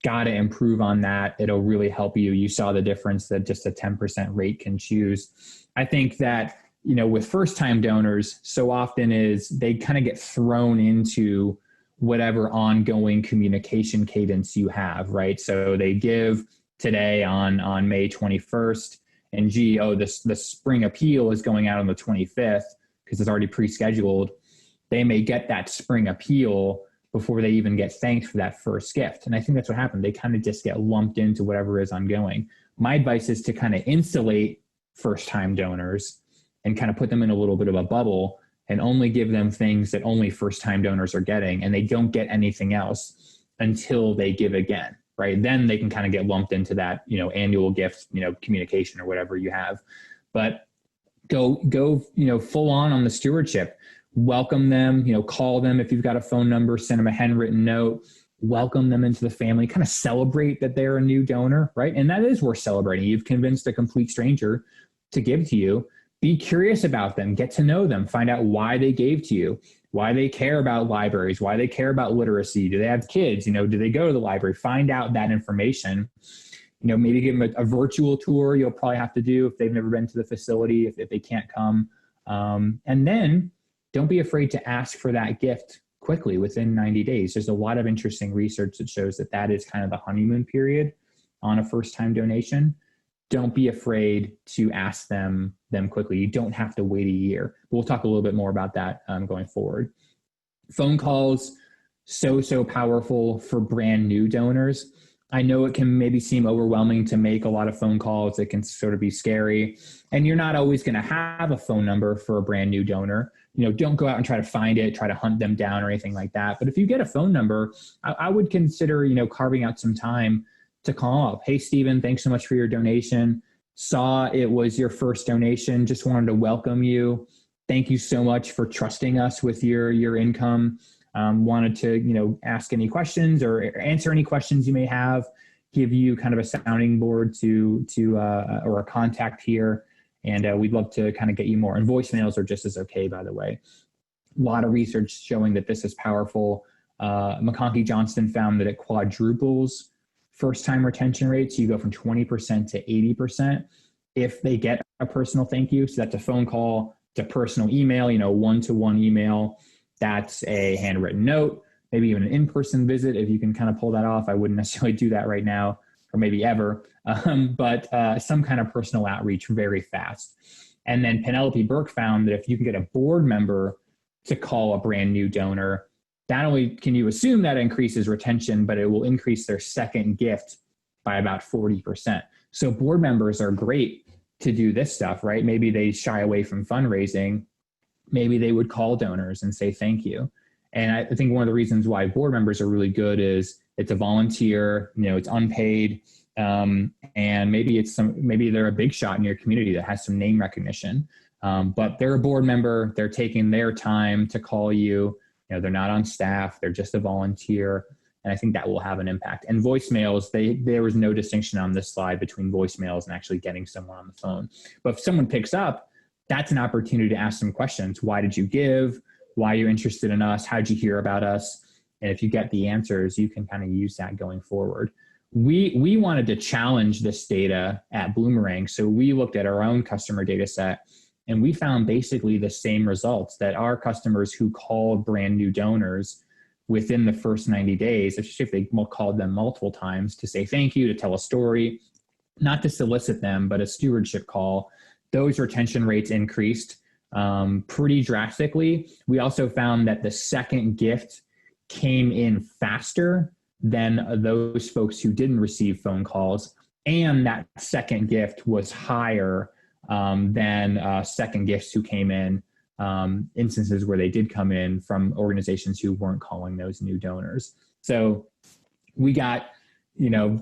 got to improve on that. It'll really help you. You saw the difference that just a 10% rate can choose. I think that, with first-time donors, so often is they kind of get thrown into whatever ongoing communication cadence you have, right? So they give today on May 21st, and the spring appeal is going out on the 25th because it's already pre-scheduled. They may get that spring appeal before they even get thanked for that first gift. And I think that's what happened. They kind of just get lumped into whatever is ongoing. My advice is to kind of insulate first-time donors and kind of put them in a little bit of a bubble and only give them things that only first-time donors are getting, and they don't get anything else until they give again, right? Then they can kind of get lumped into that, annual gift, communication or whatever you have. But go, full on the stewardship. Welcome them, call them if you've got a phone number, send them a handwritten note, welcome them into the family, kind of celebrate that they're a new donor, right? And that is worth celebrating. You've convinced a complete stranger to give to you. Be curious about them, get to know them, find out why they gave to you, why they care about libraries, why they care about literacy. Do they have kids? Do they go to the library? Find out that information. Maybe give them a virtual tour you'll probably have to do if they've never been to the facility, if they can't come. And then don't be afraid to ask for that gift quickly within 90 days. There's a lot of interesting research that shows that is kind of the honeymoon period on a first-time donation. Don't be afraid to ask them quickly. You don't have to wait a year. We'll talk a little bit more about that going forward. Phone calls, so powerful for brand new donors. I know it can maybe seem overwhelming to make a lot of phone calls. It can sort of be scary. And you're not always going to have a phone number for a brand new donor. Don't go out and try to find it, try to hunt them down or anything like that. But if you get a phone number, I would consider, carving out some time to call up. Hey, Stephen, thanks so much for your donation. Saw it was your first donation. Just wanted to welcome you. Thank you so much for trusting us with your income. Wanted to, ask any questions or answer any questions you may have, give you kind of a sounding board or a contact here. And we'd love to kind of get you more. And voicemails are just as okay, by the way. A lot of research showing that this is powerful. McConkey Johnston found that it quadruples first-time retention rates. You go from 20% to 80% if they get a personal thank you. So that's a phone call, to personal email, one-to-one email. That's a handwritten note, maybe even an in-person visit if you can kind of pull that off. I wouldn't necessarily do that right now, or maybe ever, but some kind of personal outreach very fast. And then Penelope Burke found that if you can get a board member to call a brand new donor, not only can you assume that increases retention, but it will increase their second gift by about 40%. So board members are great to do this stuff, right? Maybe they shy away from fundraising. Maybe they would call donors and say thank you. And I think one of the reasons why board members are really good is it's a volunteer, it's unpaid, and maybe they're a big shot in your community that has some name recognition, but they're a board member. They're taking their time to call you. They're not on staff. They're just a volunteer. And I think that will have an impact. And voicemails, there was no distinction on this slide between voicemails and actually getting someone on the phone. But if someone picks up, that's an opportunity to ask some questions. Why did you give? Why are you interested in us? How'd you hear about us? And if you get the answers, you can kind of use that going forward. we wanted to challenge this data at Bloomerang. So we looked at our own customer data set, and we found basically the same results, that our customers who called brand new donors within the first 90 days, especially if they called them multiple times to say thank you, to tell a story, not to solicit them, but a stewardship call, those retention rates increased pretty drastically. We also found that the second gift came in faster than those folks who didn't receive phone calls, and that second gift was higher than second gifts who came in, instances where they did come in from organizations who weren't calling those new donors. So we got,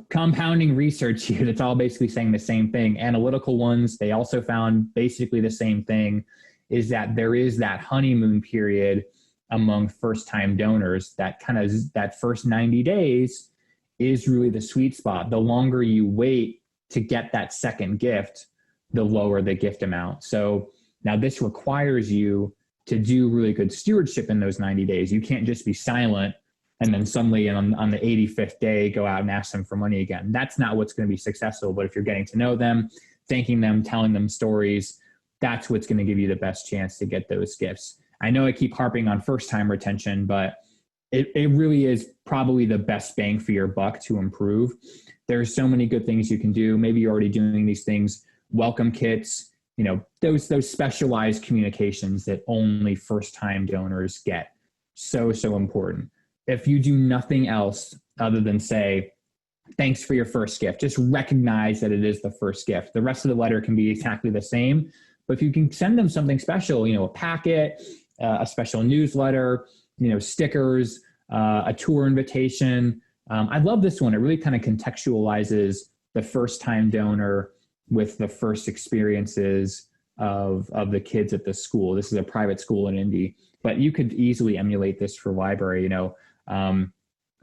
compounding research here that's all basically saying the same thing. Analytical ones, they also found basically the same thing, is that there is that honeymoon period among first-time donors. That first 90 days is really the sweet spot. The longer you wait to get that second gift, the lower the gift amount. So now this requires you to do really good stewardship in those 90 days. You can't just be silent and then suddenly on the 85th day go out and ask them for money again. That's not what's going to be successful. But if you're getting to know them, thanking them, telling them stories, that's what's going to give you the best chance to get those gifts. I know I keep harping on first-time retention, but it really is probably the best bang for your buck to improve. There's so many good things you can do. Maybe you're already doing these things, welcome kits, those specialized communications that only first-time donors get. So important. If you do nothing else other than say, thanks for your first gift, just recognize that it is the first gift. The rest of the letter can be exactly the same, but if you can send them something special, a packet, a special newsletter, stickers, a tour invitation. I love this one. It really kind of contextualizes the first-time donor with the first experiences of the kids at the school. This is a private school in Indy, but you could easily emulate this for library.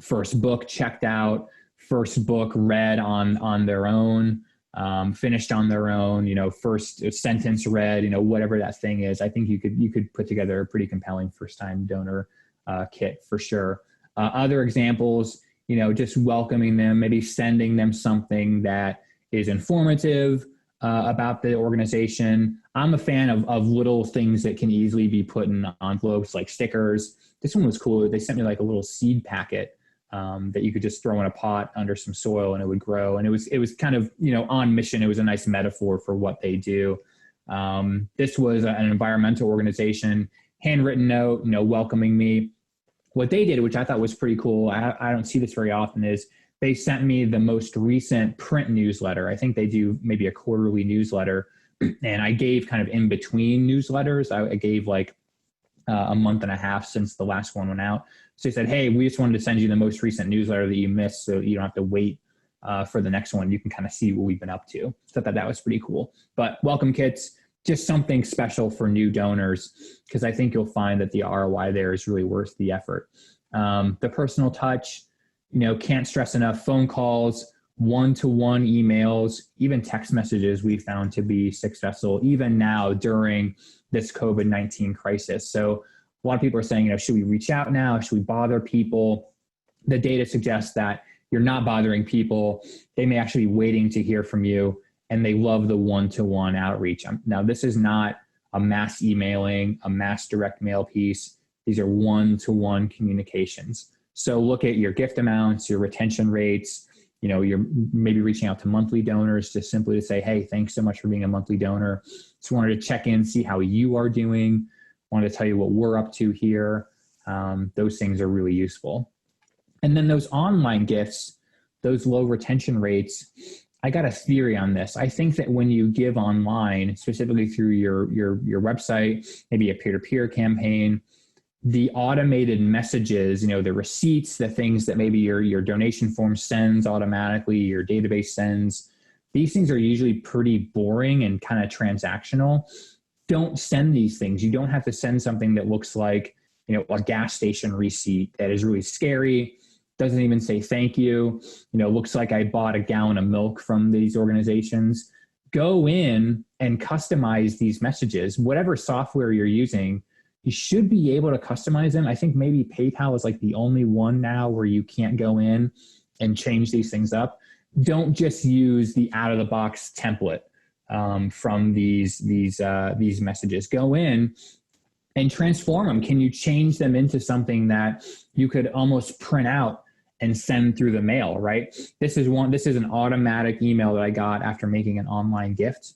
First book checked out, first book read on their own, finished on their own, first sentence read, whatever that thing is. I think you could put together a pretty compelling first-time donor kit for sure. Other examples, just welcoming them, maybe sending them something that is informative about the organization. I'm a fan of little things that can easily be put in envelopes, like stickers. This one was cool. They sent me like a little seed packet that you could just throw in a pot under some soil and it would grow. And it was kind of, on mission. It was a nice metaphor for what they do. This was an environmental organization, handwritten note, welcoming me. What they did, which I thought was pretty cool, I don't see this very often, is they sent me the most recent print newsletter. I think they do maybe a quarterly newsletter. And I gave kind of in between newsletters, I gave like a month and a half since the last one went out. So they said, hey, we just wanted to send you the most recent newsletter that you missed, so you don't have to wait for the next one. You can kind of see what we've been up to. So I thought that was pretty cool. But welcome kits, just something special for new donors, because I think you'll find that the ROI there is really worth the effort. The personal touch, can't stress enough, phone calls, one-to-one emails, even text messages we found to be successful, even now during this COVID-19 crisis. So a lot of people are saying, should we reach out now? Should we bother people? The data suggests that you're not bothering people. They may actually be waiting to hear from you, and they love the one-to-one outreach. Now, this is not a mass emailing, a mass direct mail piece. These are one-to-one communications. So look at your gift amounts, your retention rates. You're maybe reaching out to monthly donors just simply to say, hey, thanks so much for being a monthly donor. Just wanted to check in, see how you are doing. Wanted to tell you what we're up to here. Those things are really useful. And then those online gifts, those low retention rates, I got a theory on this. I think that when you give online, specifically through your website, maybe a peer-to-peer campaign, the automated messages, the receipts, the things that maybe your donation form sends automatically, your database sends, these things are usually pretty boring and kind of transactional. Don't send these things. You don't have to send something that looks like, a gas station receipt that is really scary, doesn't even say thank you, looks like I bought a gallon of milk from these organizations. Go in and customize these messages. Whatever software you're using, you should be able to customize them. I think maybe PayPal is like the only one now where you can't go in and change these things up. Don't just use the out of the box template from these messages. Go in and transform them. Can you change them into something that you could almost print out and send through the mail, right? This is an automatic email that I got after making an online gift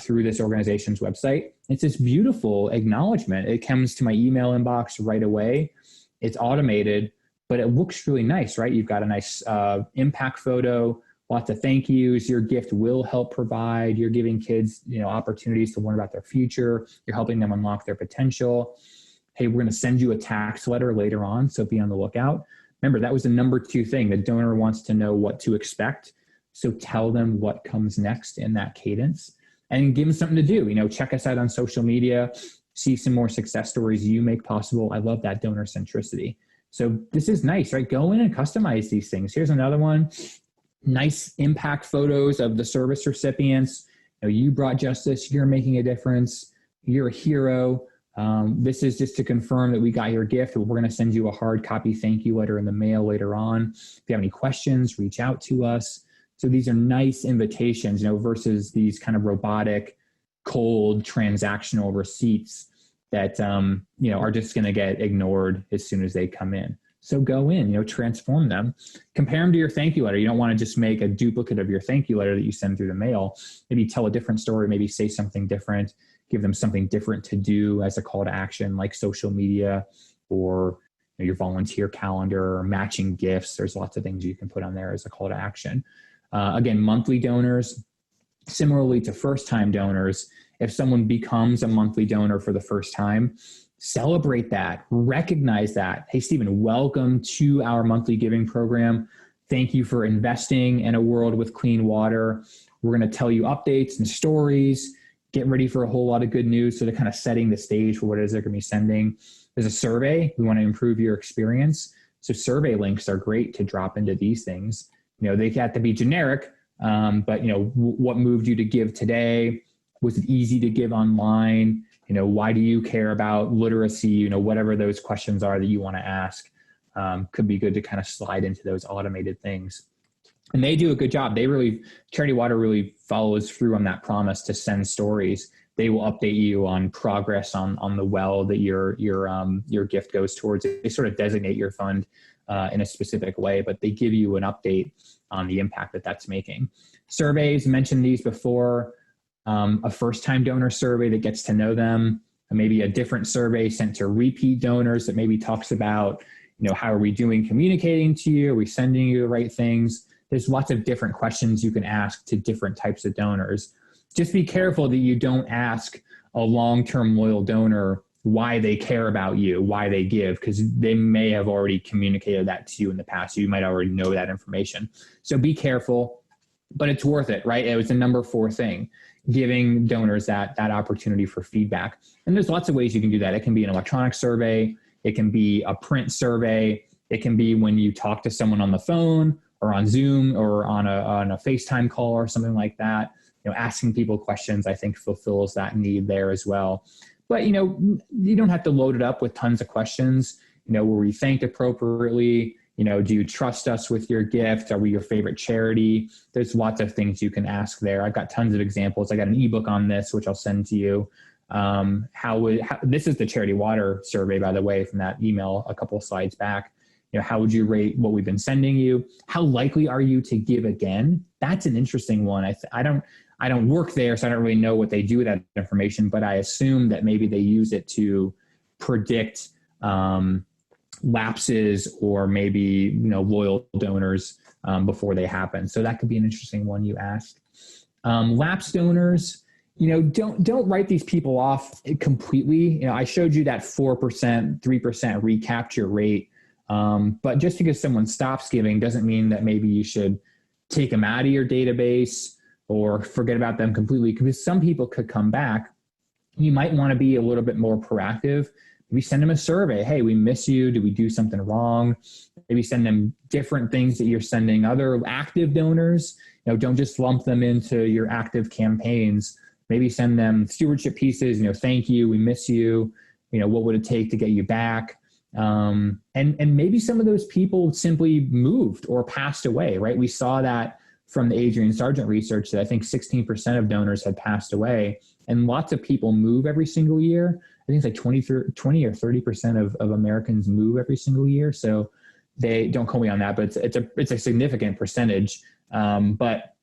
through this organization's website. It's this beautiful acknowledgement. It comes to my email inbox right away. It's automated, but it looks really nice, right? You've got a nice impact photo, lots of thank yous. Your gift will help provide. You're giving kids, opportunities to learn about their future. You're helping them unlock their potential. Hey, we're going to send you a tax letter later on, so be on the lookout. Remember, that was the number 2 thing. The donor wants to know what to expect. So tell them what comes next in that cadence and give them something to do. Check us out on social media, see some more success stories you make possible. I love that donor centricity. So this is nice, right? Go in and customize these things. Here's another one. Nice impact photos of the service recipients. You brought justice. You're making a difference. You're a hero. This is just to confirm that we got your gift. We're going to send you a hard copy thank you letter in the mail later on. If you have any questions, reach out to us. So these are nice invitations, versus these kind of robotic, cold, transactional receipts that, are just going to get ignored as soon as they come in. So go in, transform them, compare them to your thank you letter. You don't want to just make a duplicate of your thank you letter that you send through the mail. Maybe tell a different story, maybe say something different, give them something different to do as a call to action, like social media or your volunteer calendar or matching gifts. There's lots of things you can put on there as a call to action. Again, monthly donors, similarly to first-time donors, if someone becomes a monthly donor for the first time, celebrate that, recognize that. Hey, Stephen, welcome to our monthly giving program. Thank you for investing in a world with clean water. We're going to tell you updates and stories, get ready for a whole lot of good news. So they're kind of setting the stage for what it is they're going to be sending. There's a survey. We want to improve your experience. So survey links are great to drop into these things. They have to be generic, but what moved you to give today? Was it easy to give online? Why do you care about literacy? Whatever those questions are that you want to ask, could be good to kind of slide into those automated things. And they do a good job. Charity Water really follows through on that promise to send stories. They will update you on progress on the well that your gift goes towards. They sort of designate your fund in a specific way, but they give you an update on the impact that that's making. Surveys, mentioned these before. A first-time donor survey that gets to know them, maybe a different survey sent to repeat donors that maybe talks about, how are we doing communicating to you? Are we sending you the right things? There's lots of different questions you can ask to different types of donors. Just be careful that you don't ask a long-term loyal donor why they care about you, why they give, because they may have already communicated that to you in the past. You might already know that information. So be careful, but it's worth it, right? It was the number 4 thing, giving donors that opportunity for feedback. And there's lots of ways you can do that. It can be an electronic survey. It can be a print survey. It can be when you talk to someone on the phone or on Zoom or on a FaceTime call or something like that. Asking people questions, I think, fulfills that need there as well. But, you don't have to load it up with tons of questions. Were we thanked appropriately? Do you trust us with your gift? Are we your favorite charity? There's lots of things you can ask there. I've got tons of examples. I got an ebook on this, which I'll send to you. This is the Charity Water survey, by the way, from that email a couple of slides back. How would you rate what we've been sending you? How likely are you to give again? That's an interesting one. I don't work there, so I don't really know what they do with that information, but I assume that maybe they use it to predict lapses or maybe loyal donors before they happen. So that could be an interesting one you ask. Lapsed donors, don't write these people off completely. I showed you that 4%, 3% recapture rate, but just because someone stops giving doesn't mean that maybe you should take them out of your database or forget about them completely, because some people could come back. You might want to be a little bit more proactive. Maybe send them a survey. Hey, we miss you. Did we do something wrong? Maybe send them different things that you're sending other active donors. Don't just lump them into your active campaigns. Maybe send them stewardship pieces. Thank you. We miss you. What would it take to get you back? And maybe some of those people simply moved or passed away, right? We saw that from the Adrian Sargent research that I think 16% of donors had passed away, and lots of people move every single year. I think it's like 20 or 30% of Americans move every single year. So they, don't quote me on that, but it's a significant percentage. But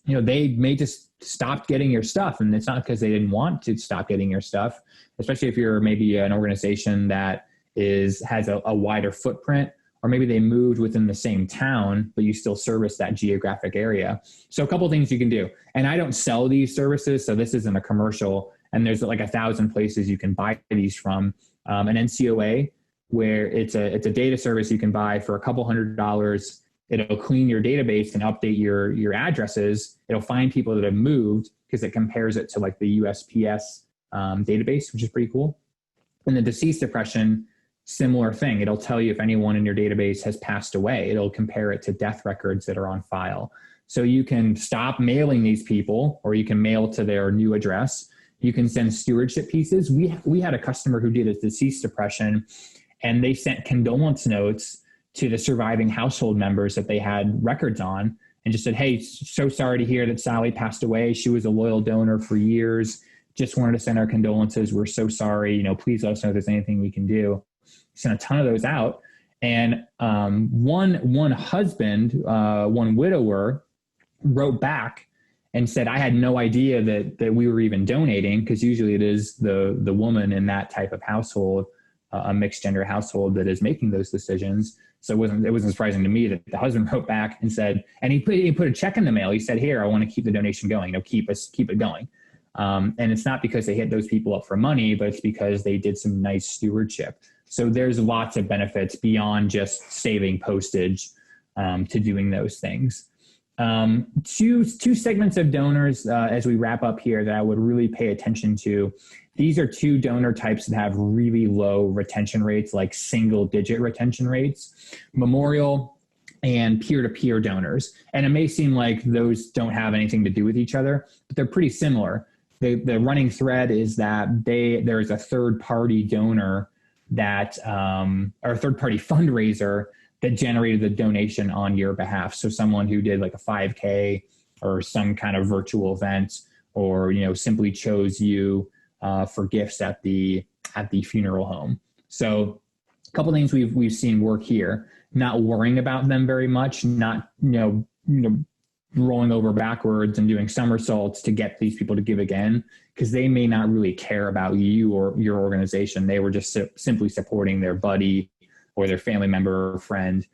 they may just stop getting your stuff, and it's not because they didn't want to stop getting your stuff, especially if you're maybe an organization that has a wider footprint, or maybe they moved within the same town, but you still service that geographic area. So a couple of things you can do. And I don't sell these services, so this isn't a commercial, and there's like 1,000 places you can buy these from. An NCOA, where it's a data service you can buy for a couple $100. It'll clean your database and update your addresses. It'll find people that have moved, because it compares it to like the USPS database, which is pretty cool. And the deceased suppression, similar thing. It'll tell you if anyone in your database has passed away. It'll compare it to death records that are on file. So you can stop mailing these people, or you can mail to their new address. You can send stewardship pieces. We had a customer who did a deceased suppression, and they sent condolence notes to the surviving household members that they had records on, and just said, hey, so sorry to hear that Sally passed away. She was a loyal donor for years. Just wanted to send our condolences. We're so sorry. Please let us know if there's anything we can do. Sent a ton of those out. And one husband, one widower, wrote back and said, I had no idea that we were even donating, because usually it is the woman in that type of household, a mixed gender household, that is making those decisions. So it wasn't surprising to me that the husband wrote back and said, and he put a check in the mail. He said, here, I want to keep the donation going. Keep it going. And it's not because they hit those people up for money, but it's because they did some nice stewardship. So there's lots of benefits beyond just saving postage to doing those things. Two segments of donors as we wrap up here that I would really pay attention to. These are two donor types that have really low retention rates, like single-digit retention rates: memorial and peer-to-peer donors. And it may seem like those don't have anything to do with each other, but they're pretty similar. The running thread is that there is a third-party donor that, or a third-party fundraiser that generated the donation on your behalf. So someone who did like a 5K or some kind of virtual event, or simply chose you for gifts at the funeral home. So a couple things we've seen work here: not worrying about them very much, not rolling over backwards and doing somersaults to get these people to give again, because they may not really care about you or your organization. They were just simply supporting their buddy or their family member or friend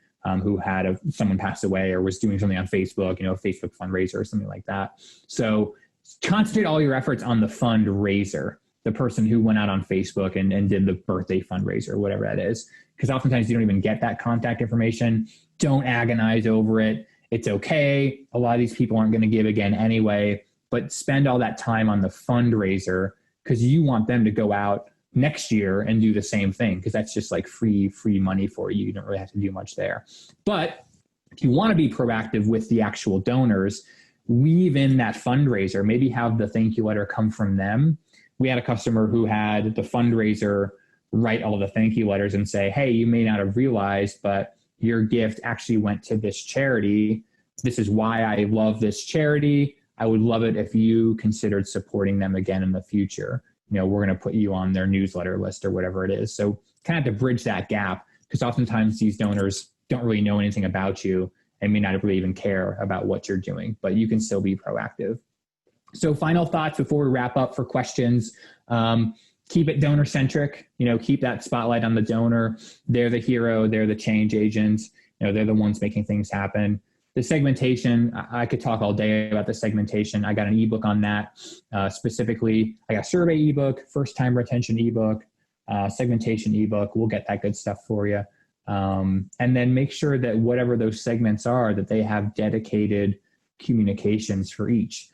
who had someone pass away, or was doing something on Facebook, a Facebook fundraiser or something like that. So concentrate all your efforts on the fundraiser, the person who went out on Facebook and did the birthday fundraiser, whatever that is, because oftentimes you don't even get that contact information. Don't agonize over it. It's okay. A lot of these people aren't going to give again anyway, but spend all that time on the fundraiser, because you want them to go out next year and do the same thing, because that's just like free money for you. You don't really have to do much there. But if you want to be proactive with the actual donors, weave in that fundraiser, maybe have the thank you letter come from them. We had a customer who had the fundraiser write all the thank you letters and say, hey, you may not have realized, but your gift actually went to this charity. This is why I love this charity. I would love it if you considered supporting them again in the future. We're going to put you on their newsletter list or whatever it is. So kind of to bridge that gap, because oftentimes these donors don't really know anything about you and may not really even care about what you're doing, but you can still be proactive. So final thoughts before we wrap up for questions. Keep it donor centric, keep that spotlight on the donor. They're the hero. They're the change agents. They're the ones making things happen. The segmentation, I could talk all day about the segmentation. I got an ebook on that specifically. I got a survey ebook, first time retention ebook, segmentation ebook. We'll get that good stuff for you. And then make sure that whatever those segments are, that they have dedicated communications for each.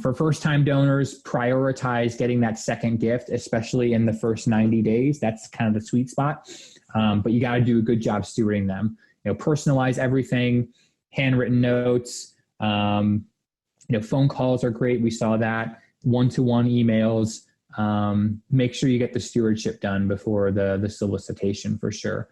For first-time donors, prioritize getting that second gift, especially in the first 90 days. That's kind of the sweet spot. But you got to do a good job stewarding them. Personalize everything, handwritten notes. Phone calls are great. We saw that. One-to-one emails. make sure you get the stewardship done before the solicitation for sure.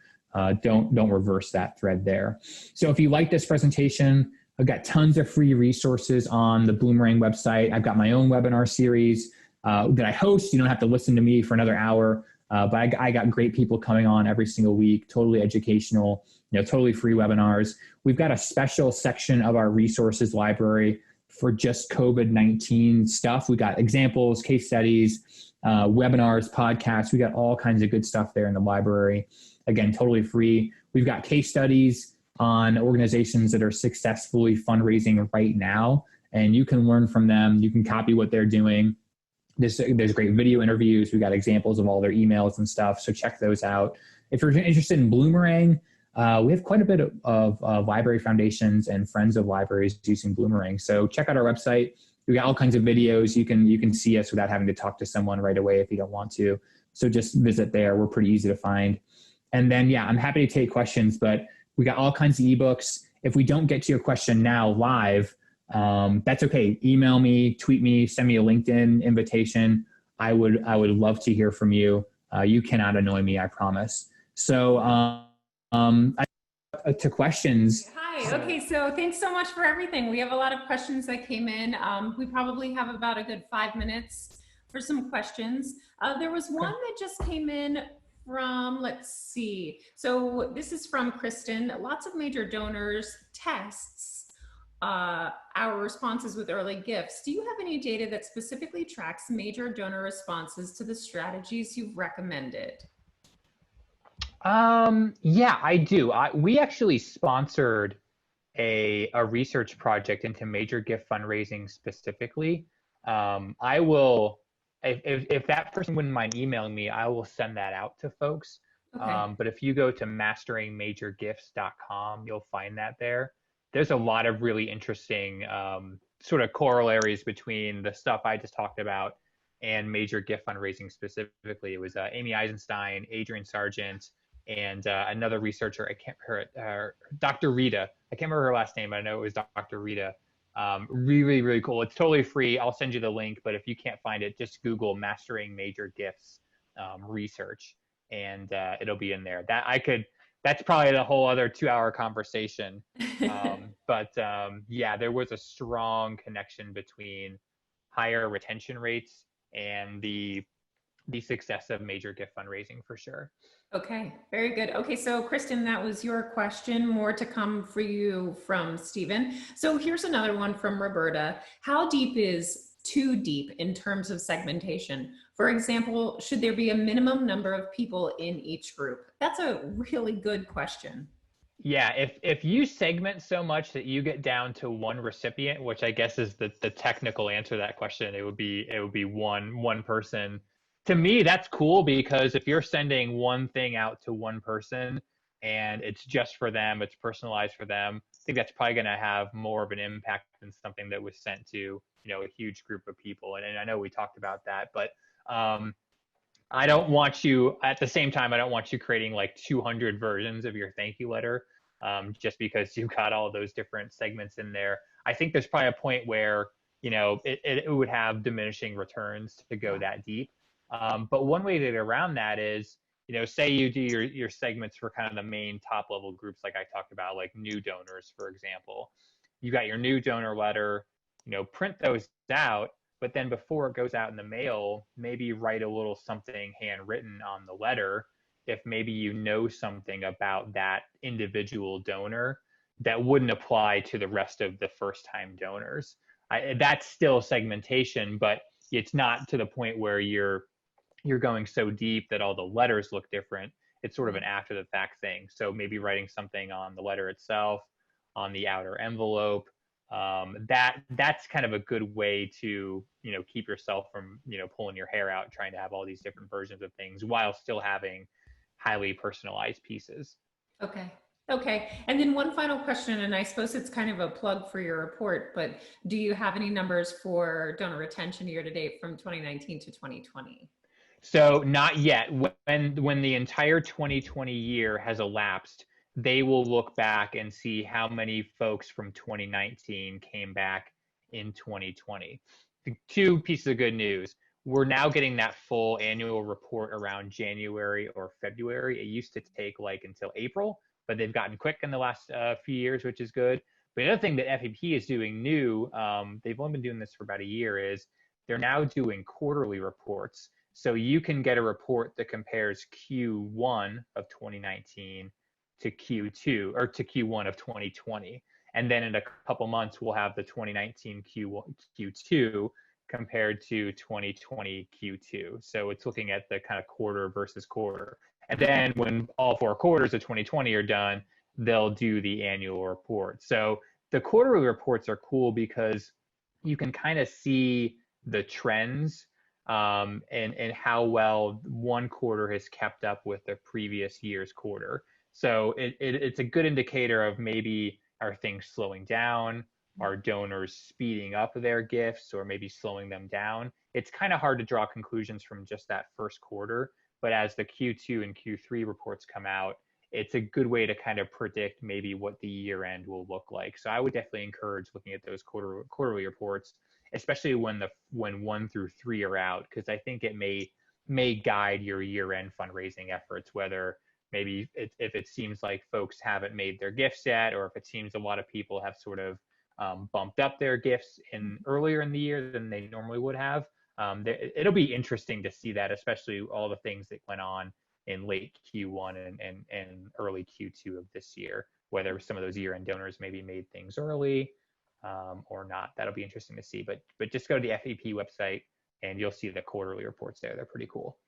Don't reverse that thread there. So if you like this presentation, I've got tons of free resources on the Bloomerang website. I've got my own webinar series that I host. You don't have to listen to me for another hour, but I got great people coming on every single week, totally educational, totally free webinars. We've got a special section of our resources library for just COVID-19 stuff. We got examples, case studies, webinars, podcasts. We got all kinds of good stuff there in the library. Again, totally free. We've got case studies on organizations that are successfully fundraising right now, and you can learn from them. You can copy what they're doing. There's great video interviews. We got examples of all their emails and stuff, so check those out. If you're interested in Bloomerang, we have quite a bit of library foundations and friends of libraries using Bloomerang. So check out our website. We got all kinds of videos. You can see us without having to talk to someone right away if you don't want to. So just visit there. We're pretty easy to find. And then, yeah, I'm happy to take questions, but we got all kinds of ebooks. If we don't get to your question now live, that's okay. Email me, tweet me, send me a LinkedIn invitation. I would love to hear from you. You cannot annoy me, I promise. So to questions. Hi. Okay. So thanks so much for everything. We have a lot of questions that came in. We probably have about a good 5 minutes for some questions. There was one that just came in from, let's see. So this is from Kristen. Lots of major donors tests our responses with early gifts. Do you have any data that specifically tracks major donor responses to the strategies you've recommended? Yeah, I do. We actually sponsored a research project into major gift fundraising specifically. I will, if that person wouldn't mind emailing me, I will send that out to folks. Okay. But if you go to masteringmajorgifts.com, you'll find that there. There's a lot of really interesting sort of corollaries between the stuff I just talked about and major gift fundraising specifically. It was Amy Eisenstein, Adrian Sargent, and another researcher, Dr. Rita. I can't remember her last name, but I know it was Dr. Rita. Really, really cool. It's totally free. I'll send you the link, but if you can't find it, just Google Mastering Major Gifts research, and it'll be in there. That's probably the whole other 2-hour conversation. Yeah, there was a strong connection between higher retention rates and the success of major gift fundraising for sure. Okay, very good. Okay, so Kristen, that was your question. More to come for you from Stephen. So here's another one from Roberta. How deep is too deep in terms of segmentation? For example, should there be a minimum number of people in each group? That's a really good question. Yeah, if you segment so much that you get down to one recipient, which I guess is the technical answer to that question, it would be one person. To me, that's cool, because if you're sending one thing out to one person and it's just for them, it's personalized for them, I think that's probably going to have more of an impact than something that was sent to, a huge group of people. And I know we talked about that, but I don't want you, at the same time, I don't want you creating like 200 versions of your thank you letter just because you've got all those different segments in there. I think there's probably a point where, it would have diminishing returns to go that deep. But one way to get around that is, say you do your segments for kind of the main top level groups, like I talked about, like new donors, for example. You got your new donor letter, print those out, but then before it goes out in the mail, maybe write a little something handwritten on the letter if maybe something about that individual donor that wouldn't apply to the rest of the first-time donors. That's still segmentation, but it's not to the point where you're going so deep that all the letters look different. It's sort of an after the fact thing. So maybe writing something on the letter itself, on the outer envelope. That's kind of a good way to, keep yourself from, pulling your hair out, trying to have all these different versions of things while still having highly personalized pieces. Okay. And then one final question, and I suppose it's kind of a plug for your report, but do you have any numbers for donor retention year to date from 2019 to 2020? So not yet. When the entire 2020 year has elapsed, they will look back and see how many folks from 2019 came back in 2020. The two pieces of good news. we're now getting that full annual report around January or February. It used to take like until April, but they've gotten quick in the last few years, which is good. But the other thing that FEP is doing new, they've only been doing this for about a year, is they're now doing quarterly reports. So you can get a report that compares Q1 of 2019 to Q2 or to Q1 of 2020. And then in a couple months, we'll have the 2019 Q2 compared to 2020 Q2. So it's looking at the kind of quarter versus quarter. And then when all 4 quarters of 2020 are done, they'll do the annual report. So the quarterly reports are cool because you can kind of see the trends and how well one quarter has kept up with the previous year's quarter. So it's a good indicator of maybe, are things slowing down? Are donors speeding up their gifts or maybe slowing them down? It's kind of hard to draw conclusions from just that first quarter, but as the Q2 and Q3 reports come out, it's a good way to kind of predict maybe what the year end will look like. So I would definitely encourage looking at those quarterly reports, especially when 1 through 3 are out, because I think it may guide your year end fundraising efforts, whether maybe if it seems like folks haven't made their gifts yet, or if it seems a lot of people have sort of bumped up their gifts earlier in the year than they normally would have. It'll be interesting to see that, especially all the things that went on in late Q1 and early Q2 of this year, whether some of those year-end donors maybe made things early or not. That'll be interesting to see. But just go to the FEP website and you'll see the quarterly reports there. They're pretty cool.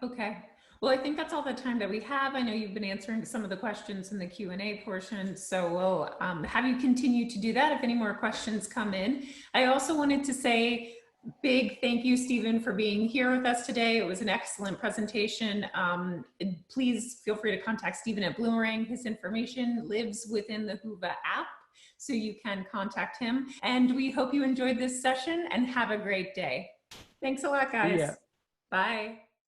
Okay. Well, I think that's all the time that we have. I know you've been answering some of the questions in the Q&A portion, so we'll have you continue to do that if any more questions come in. I also wanted to say big thank you, Stephen, for being here with us today. It was an excellent presentation. Please feel free to contact Stephen at Bloomerang. His information lives within the Whova app, so you can contact him. And we hope you enjoyed this session and have a great day. Thanks a lot, guys. Yeah. Bye.